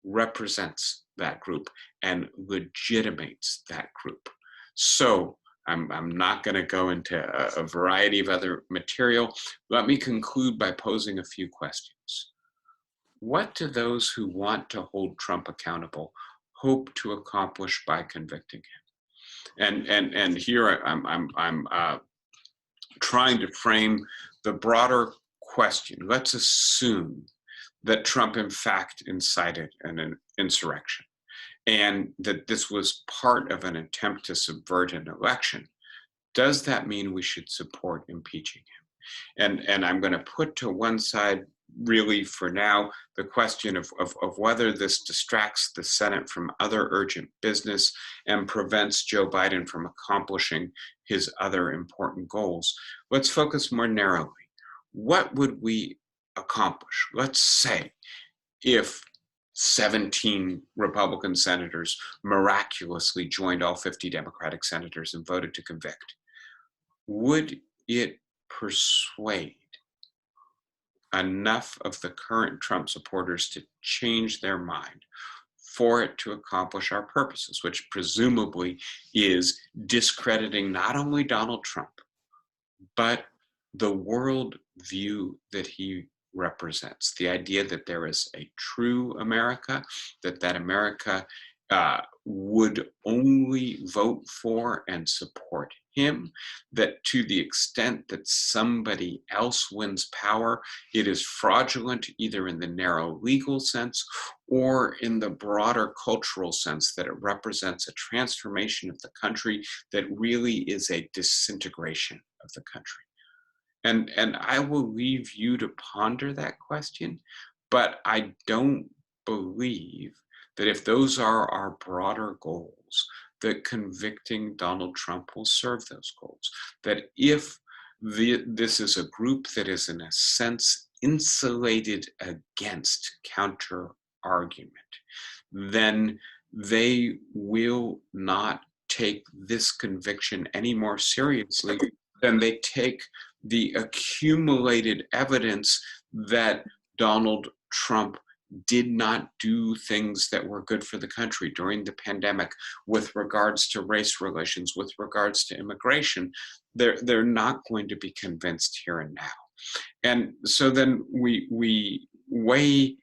represents that group and legitimates that group. So I'm not going to go into a variety of other material. Let me conclude by posing a few questions. What do those who want to hold Trump accountable hope to accomplish by convicting him? And here I'm trying to frame the broader question. Let's assume that Trump in fact incited an insurrection, and that this was part of an attempt to subvert an election. Does that mean we should support impeaching him? And I'm going to put to one side, really for now, the question of whether this distracts the Senate from other urgent business and prevents Joe Biden from accomplishing his other important goals. Let's focus more narrowly. What would we accomplish? Let's say if 17 Republican senators miraculously joined all 50 Democratic senators and voted to convict. Would it persuade enough of the current Trump supporters to change their mind for it to accomplish our purposes, which presumably is discrediting not only Donald Trump, but the world view that he represents, the idea that there is a true America, that America would only vote for and support him, that to the extent that somebody else wins power, it is fraudulent either in the narrow legal sense or in the broader cultural sense, that it represents a transformation of the country that really is a disintegration of the country. And I will leave you to ponder that question, but I don't believe that if those are our broader goals, that convicting Donald Trump will serve those goals. That if this is a group that is in a sense insulated against counter argument, then they will not take this conviction any more seriously than they take the accumulated evidence that Donald Trump did not do things that were good for the country during the pandemic with regards to race relations, with regards to immigration. They're not going to be convinced here and now. And so then we weigh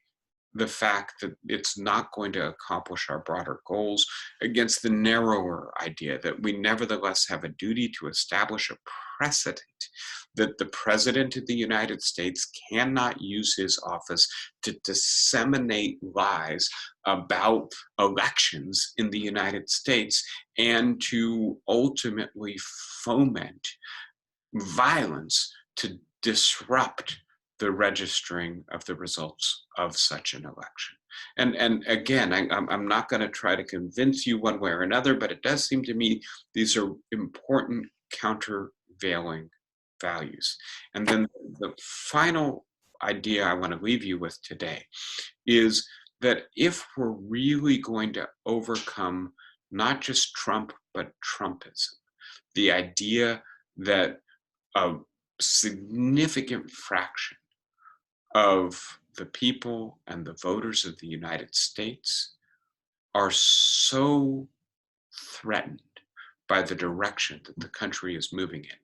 the fact that it's not going to accomplish our broader goals against the narrower idea that we nevertheless have a duty to establish a precedent that the President of the United States cannot use his office to disseminate lies about elections in the United States and to ultimately foment violence to disrupt the registering of the results of such an election. And again, I'm not going to try to convince you one way or another, but it does seem to me these are important countervailing values. And then the final idea I want to leave you with today is that if we're really going to overcome not just Trump, but Trumpism, the idea that a significant fraction of the people and the voters of the United States are so threatened by the direction that the country is moving in,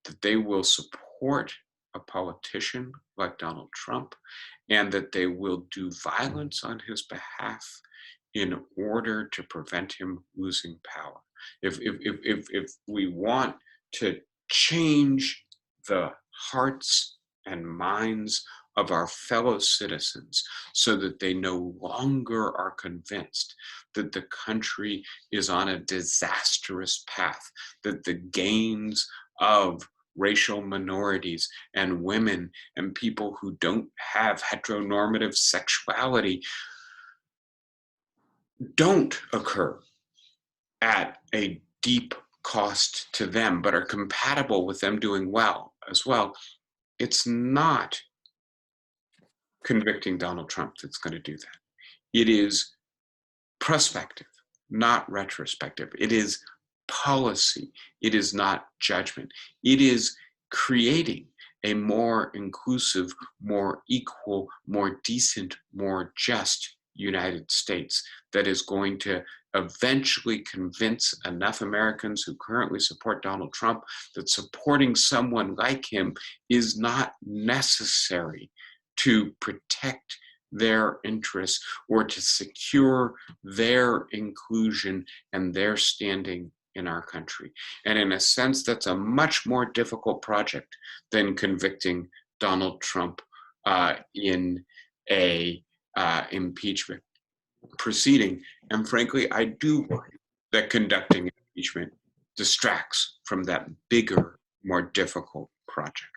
that they will support a politician like Donald Trump, and that they will do violence on his behalf in order to prevent him losing power. If we want to change the hearts and minds of our fellow citizens so that they no longer are convinced that the country is on a disastrous path, that the gains of racial minorities and women and people who don't have heteronormative sexuality don't occur at a deep cost to them, but are compatible with them doing well as well. It's not convicting Donald Trump that's going to do that. It is prospective, not retrospective. It is policy. It is not judgment. It is creating a more inclusive, more equal, more decent, more just United States that is going to eventually convince enough Americans who currently support Donald Trump that supporting someone like him is not necessary to protect their interests or to secure their inclusion and their standing in our country. And in a sense, that's a much more difficult project than convicting Donald Trump in a impeachment proceeding. And frankly, I do worry that conducting impeachment distracts from that bigger, more difficult project.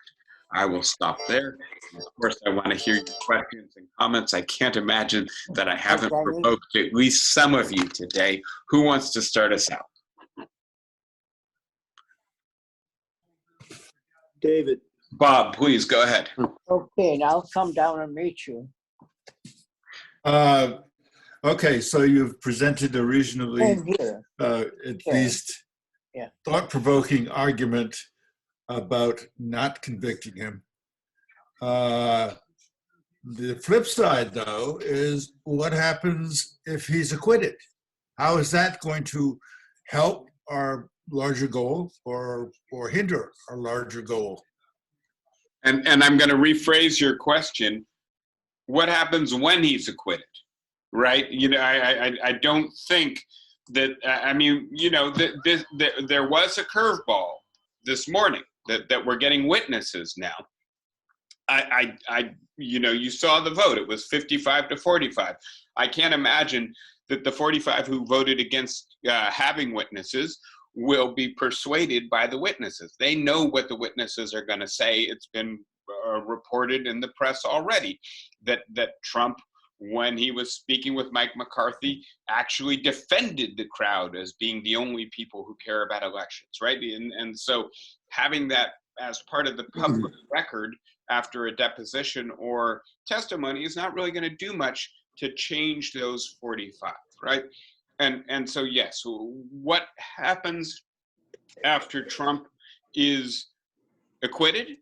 I will stop there. And of course, I want to hear your questions and comments. I can't imagine that I haven't provoked at least some of you today. Who wants to start us out? David. Bob, please go ahead. Okay, and I'll come down and meet you. Okay, so you've presented a reasonably, at least, thought-provoking argument about not convicting him. The flip side, though, is what happens if he's acquitted? How is that going to help our larger goal or hinder our larger goal? And I'm going to rephrase your question. What happens when he's acquitted? Right? You know, I don't think that, I mean, you know, there was a curveball this morning that we're getting witnesses now. You know, you saw the vote. It was 55 to 45. I can't imagine that the 45 who voted against having witnesses will be persuaded by the witnesses. They know what the witnesses are going to say. It's been reported in the press already that Trump, when he was speaking with Mike McCarthy, actually defended the crowd as being the only people who care about elections, right? And so having that as part of the public record after a deposition or testimony is not really going to do much to change those 45, right? And so, yes, what happens after Trump is acquitted,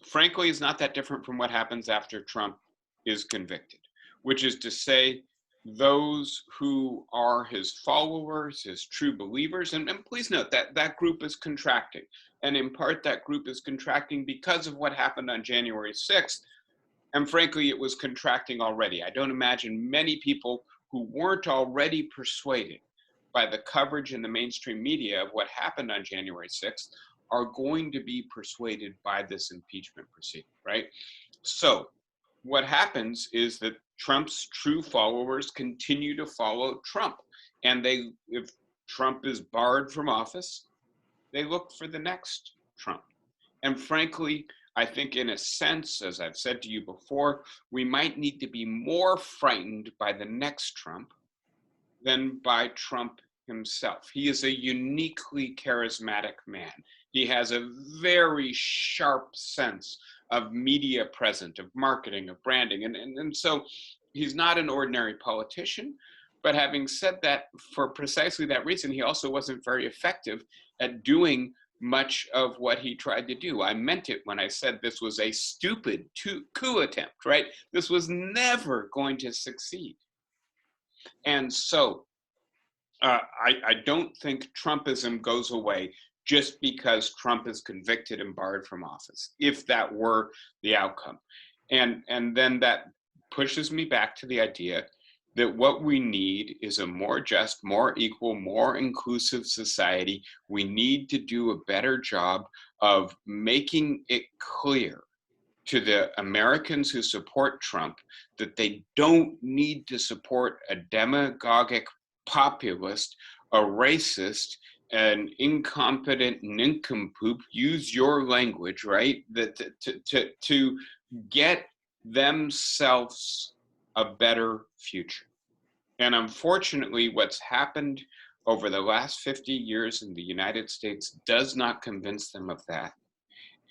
frankly, is not that different from what happens after Trump is convicted, which is to say those who are his followers, his true believers, and please note that that group is contracting. And in part, that group is contracting because of what happened on January 6th. And frankly, it was contracting already. I don't imagine many people who weren't already persuaded by the coverage in the mainstream media of what happened on January 6th are going to be persuaded by this impeachment proceeding, right? So what happens is that Trump's true followers continue to follow Trump. And if Trump is barred from office, they look for the next Trump. And frankly, I think in a sense, as I've said to you before, we might need to be more frightened by the next Trump than by Trump himself. He is a uniquely charismatic man. He has a very sharp sense of media presence, of marketing, of branding. And so he's not an ordinary politician. But having said that, for precisely that reason, he also wasn't very effective at doing much of what he tried to do. I meant it when I said this was a stupid coup attempt, right? This was never going to succeed. And so I don't think Trumpism goes away just because Trump is convicted and barred from office, if that were the outcome. And then that pushes me back to the idea that what we need is a more just, more equal, more inclusive society. We need to do a better job of making it clear to the Americans who support Trump that they don't need to support a demagogic populist, a racist, an incompetent nincompoop, use your language, right? To get themselves a better future. And unfortunately, what's happened over the last 50 years in the United States does not convince them of that.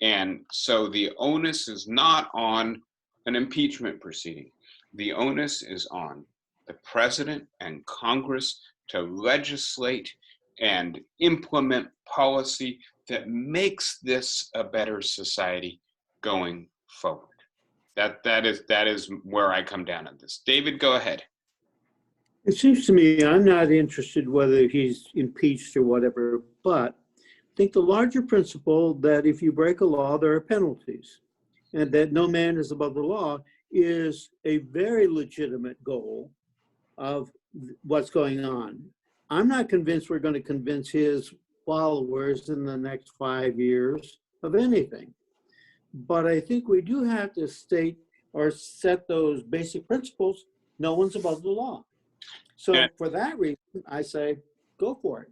And so the onus is not on an impeachment proceeding. The onus is on the president and Congress to legislate and implement policy that makes this a better society going forward. That is where I come down on this. David, go ahead. It seems to me I'm not interested whether he's impeached or whatever, but I think the larger principle that if you break a law, there are penalties, and that no man is above the law is a very legitimate goal of what's going on. I'm not convinced we're going to convince his followers in the next 5 years of anything. But I think we do have to state or set those basic principles. No one's above the law. So for that reason, I say, go for it.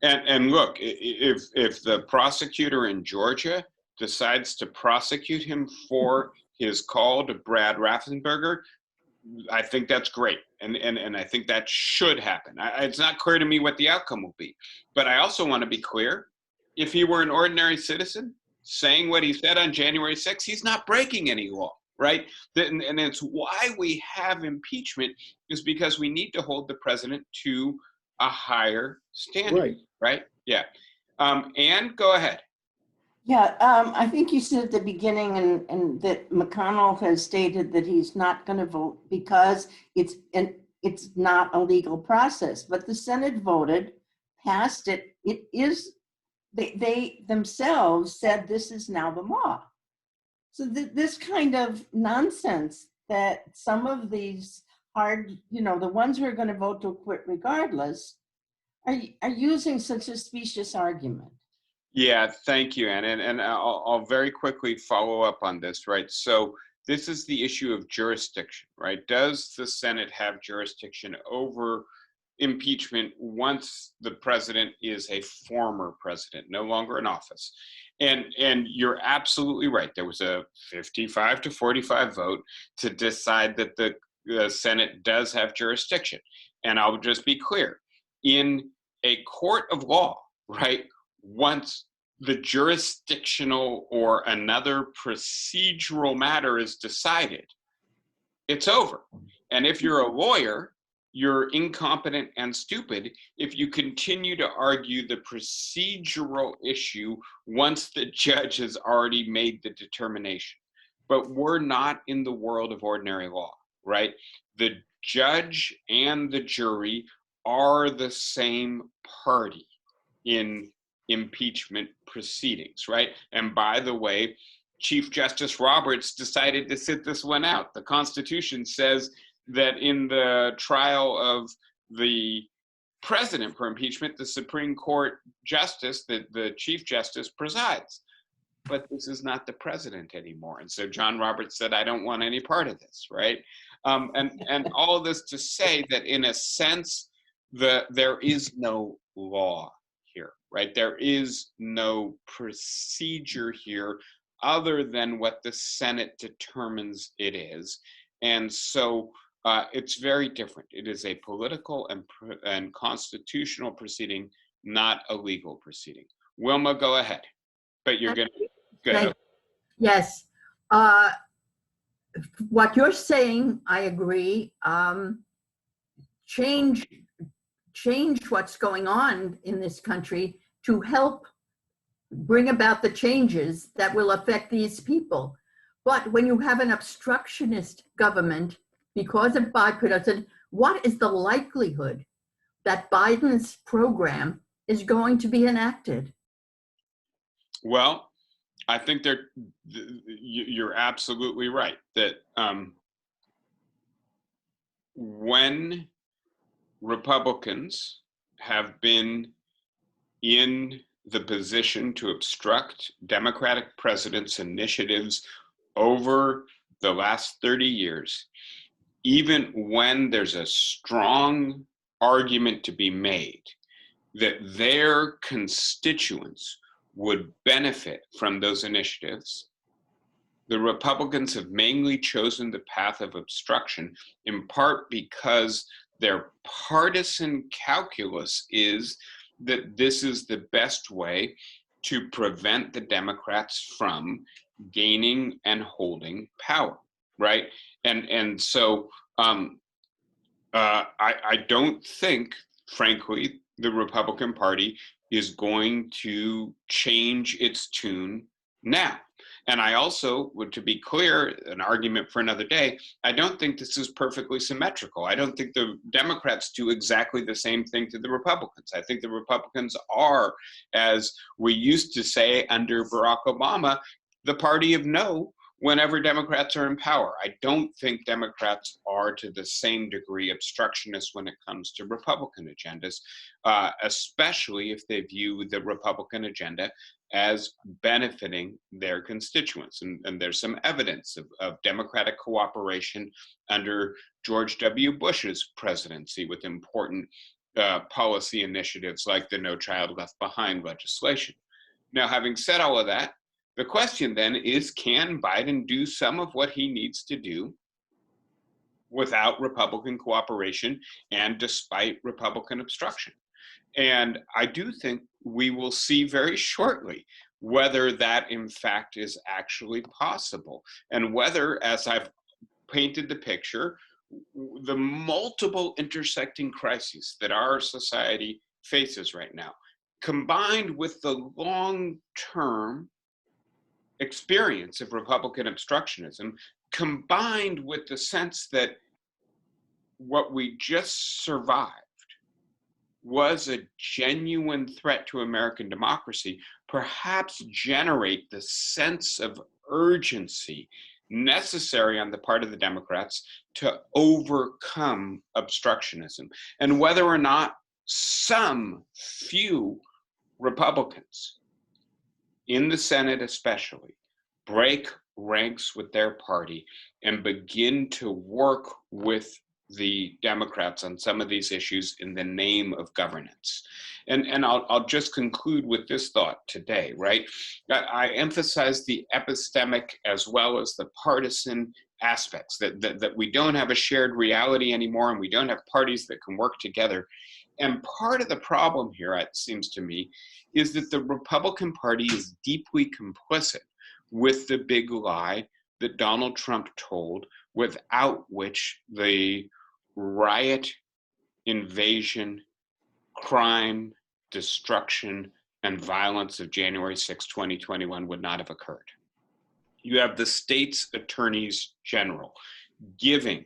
And look, if the prosecutor in Georgia decides to prosecute him for his call to Brad Raffensperger, I think that's great. And I think that should happen. It's not clear to me what the outcome will be. But I also want to be clear, if he were an ordinary citizen saying what he said on January 6th, he's not breaking any law, right? And it's why we have impeachment, is because we need to hold the president to a higher standard, right? Yeah. Anne, go ahead. Yeah, I think you said at the beginning and that McConnell has stated that he's not going to vote because it's not a legal process. But the Senate voted, passed it. It is, they themselves said this is now the law. So this kind of nonsense that some of these hard, the ones who are going to vote to acquit regardless are using such a specious argument. Yeah, thank you, Anne. And I'll very quickly follow up on this, right? So this is the issue of jurisdiction, right? Does the Senate have jurisdiction over impeachment once the president is a former president, no longer in office? And you're absolutely right. There was a 55 to 45 vote to decide that the Senate does have jurisdiction. And I'll just be clear, in a court of law, right, once the jurisdictional or another procedural matter is decided, it's over. And if you're a lawyer, you're incompetent and stupid if you continue to argue the procedural issue once the judge has already made the determination. But we're not in the world of ordinary law, right? The judge and the jury are the same party in impeachment proceedings, right? And by the way, Chief Justice Roberts decided to sit this one out. The Constitution says that in the trial of the president for impeachment, the Supreme Court Justice, the Chief Justice, presides. But this is not the president anymore. And so John Roberts said, I don't want any part of this, right? And all of this to say that in a sense, there is no law here, right? There is no procedure here other than what the Senate determines it is. And so it's very different. It is a political and constitutional proceeding, not a legal proceeding. Wilma, go ahead. But you're going to go. Yes. What you're saying, I agree. Change what's going on in this country to help bring about the changes that will affect these people. But when you have an obstructionist government, because of bipartisan, what is the likelihood that Biden's program is going to be enacted? Well, I think you're absolutely right that when Republicans have been in the position to obstruct Democratic presidents' initiatives over the last 30 years, even when there's a strong argument to be made that their constituents would benefit from those initiatives, the Republicans have mainly chosen the path of obstruction, in part because their partisan calculus is that this is the best way to prevent the Democrats from gaining and holding power, right? And so I don't think, frankly, the Republican Party is going to change its tune now. And I also, would, to be clear, an argument for another day, I don't think this is perfectly symmetrical. I don't think the Democrats do exactly the same thing to the Republicans. I think the Republicans are, as we used to say under Barack Obama, the party of no whenever Democrats are in power. I don't think Democrats are to the same degree obstructionist when it comes to Republican agendas, especially if they view the Republican agenda as benefiting their constituents. And there's some evidence of Democratic cooperation under George W. Bush's presidency with important policy initiatives like the No Child Left Behind legislation. Now, having said all of that, the question then is, can Biden do some of what he needs to do without Republican cooperation and despite Republican obstruction? And I do think we will see very shortly whether that in fact is actually possible, and whether, as I've painted the picture, the multiple intersecting crises that our society faces right now, combined with the long-term experience of Republican obstructionism, combined with the sense that what we just survived was a genuine threat to American democracy, perhaps generate the sense of urgency necessary on the part of the Democrats to overcome obstructionism. And whether or not some few Republicans, in the Senate especially, break ranks with their party and begin to work with the Democrats on some of these issues in the name of governance. And I'll just conclude with this thought today, right? I emphasize the epistemic as well as the partisan aspects, that we don't have a shared reality anymore, and we don't have parties that can work together. And part of the problem here, it seems to me, is that the Republican Party is deeply complicit with the big lie that Donald Trump told, without which the riot, invasion, crime, destruction, and violence of January 6, 2021 would not have occurred. You have the state's attorneys general giving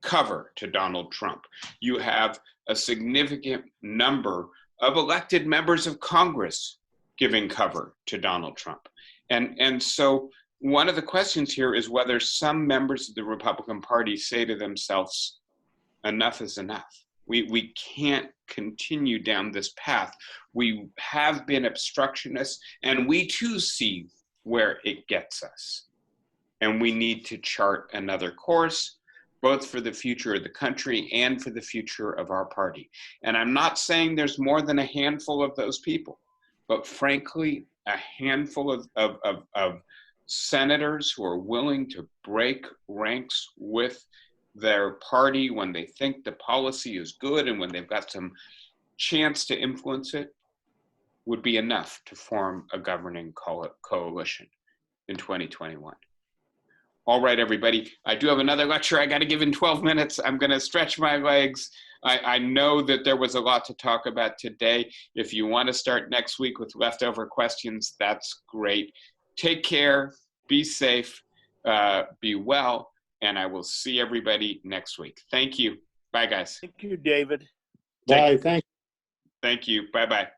cover to Donald Trump. You have a significant number of elected members of Congress giving cover to Donald Trump. And so one of the questions here is whether some members of the Republican Party say to themselves, enough is enough. We can't continue down this path. We have been obstructionists, and we too see where it gets us. And we need to chart another course, both for the future of the country and for the future of our party. And I'm not saying there's more than a handful of those people, but frankly, a handful of senators who are willing to break ranks with their party when they think the policy is good and when they've got some chance to influence it would be enough to form a governing coalition in 2021. All right, everybody. I do have another lecture I got to give in 12 minutes. I'm going to stretch my legs. I know that there was a lot to talk about today. If you want to start next week with leftover questions, that's great. Take care, be safe, be well, and I will see everybody next week. Thank you. Bye, guys. Thank you, David. Bye. Thank you. Thank you. Bye-bye.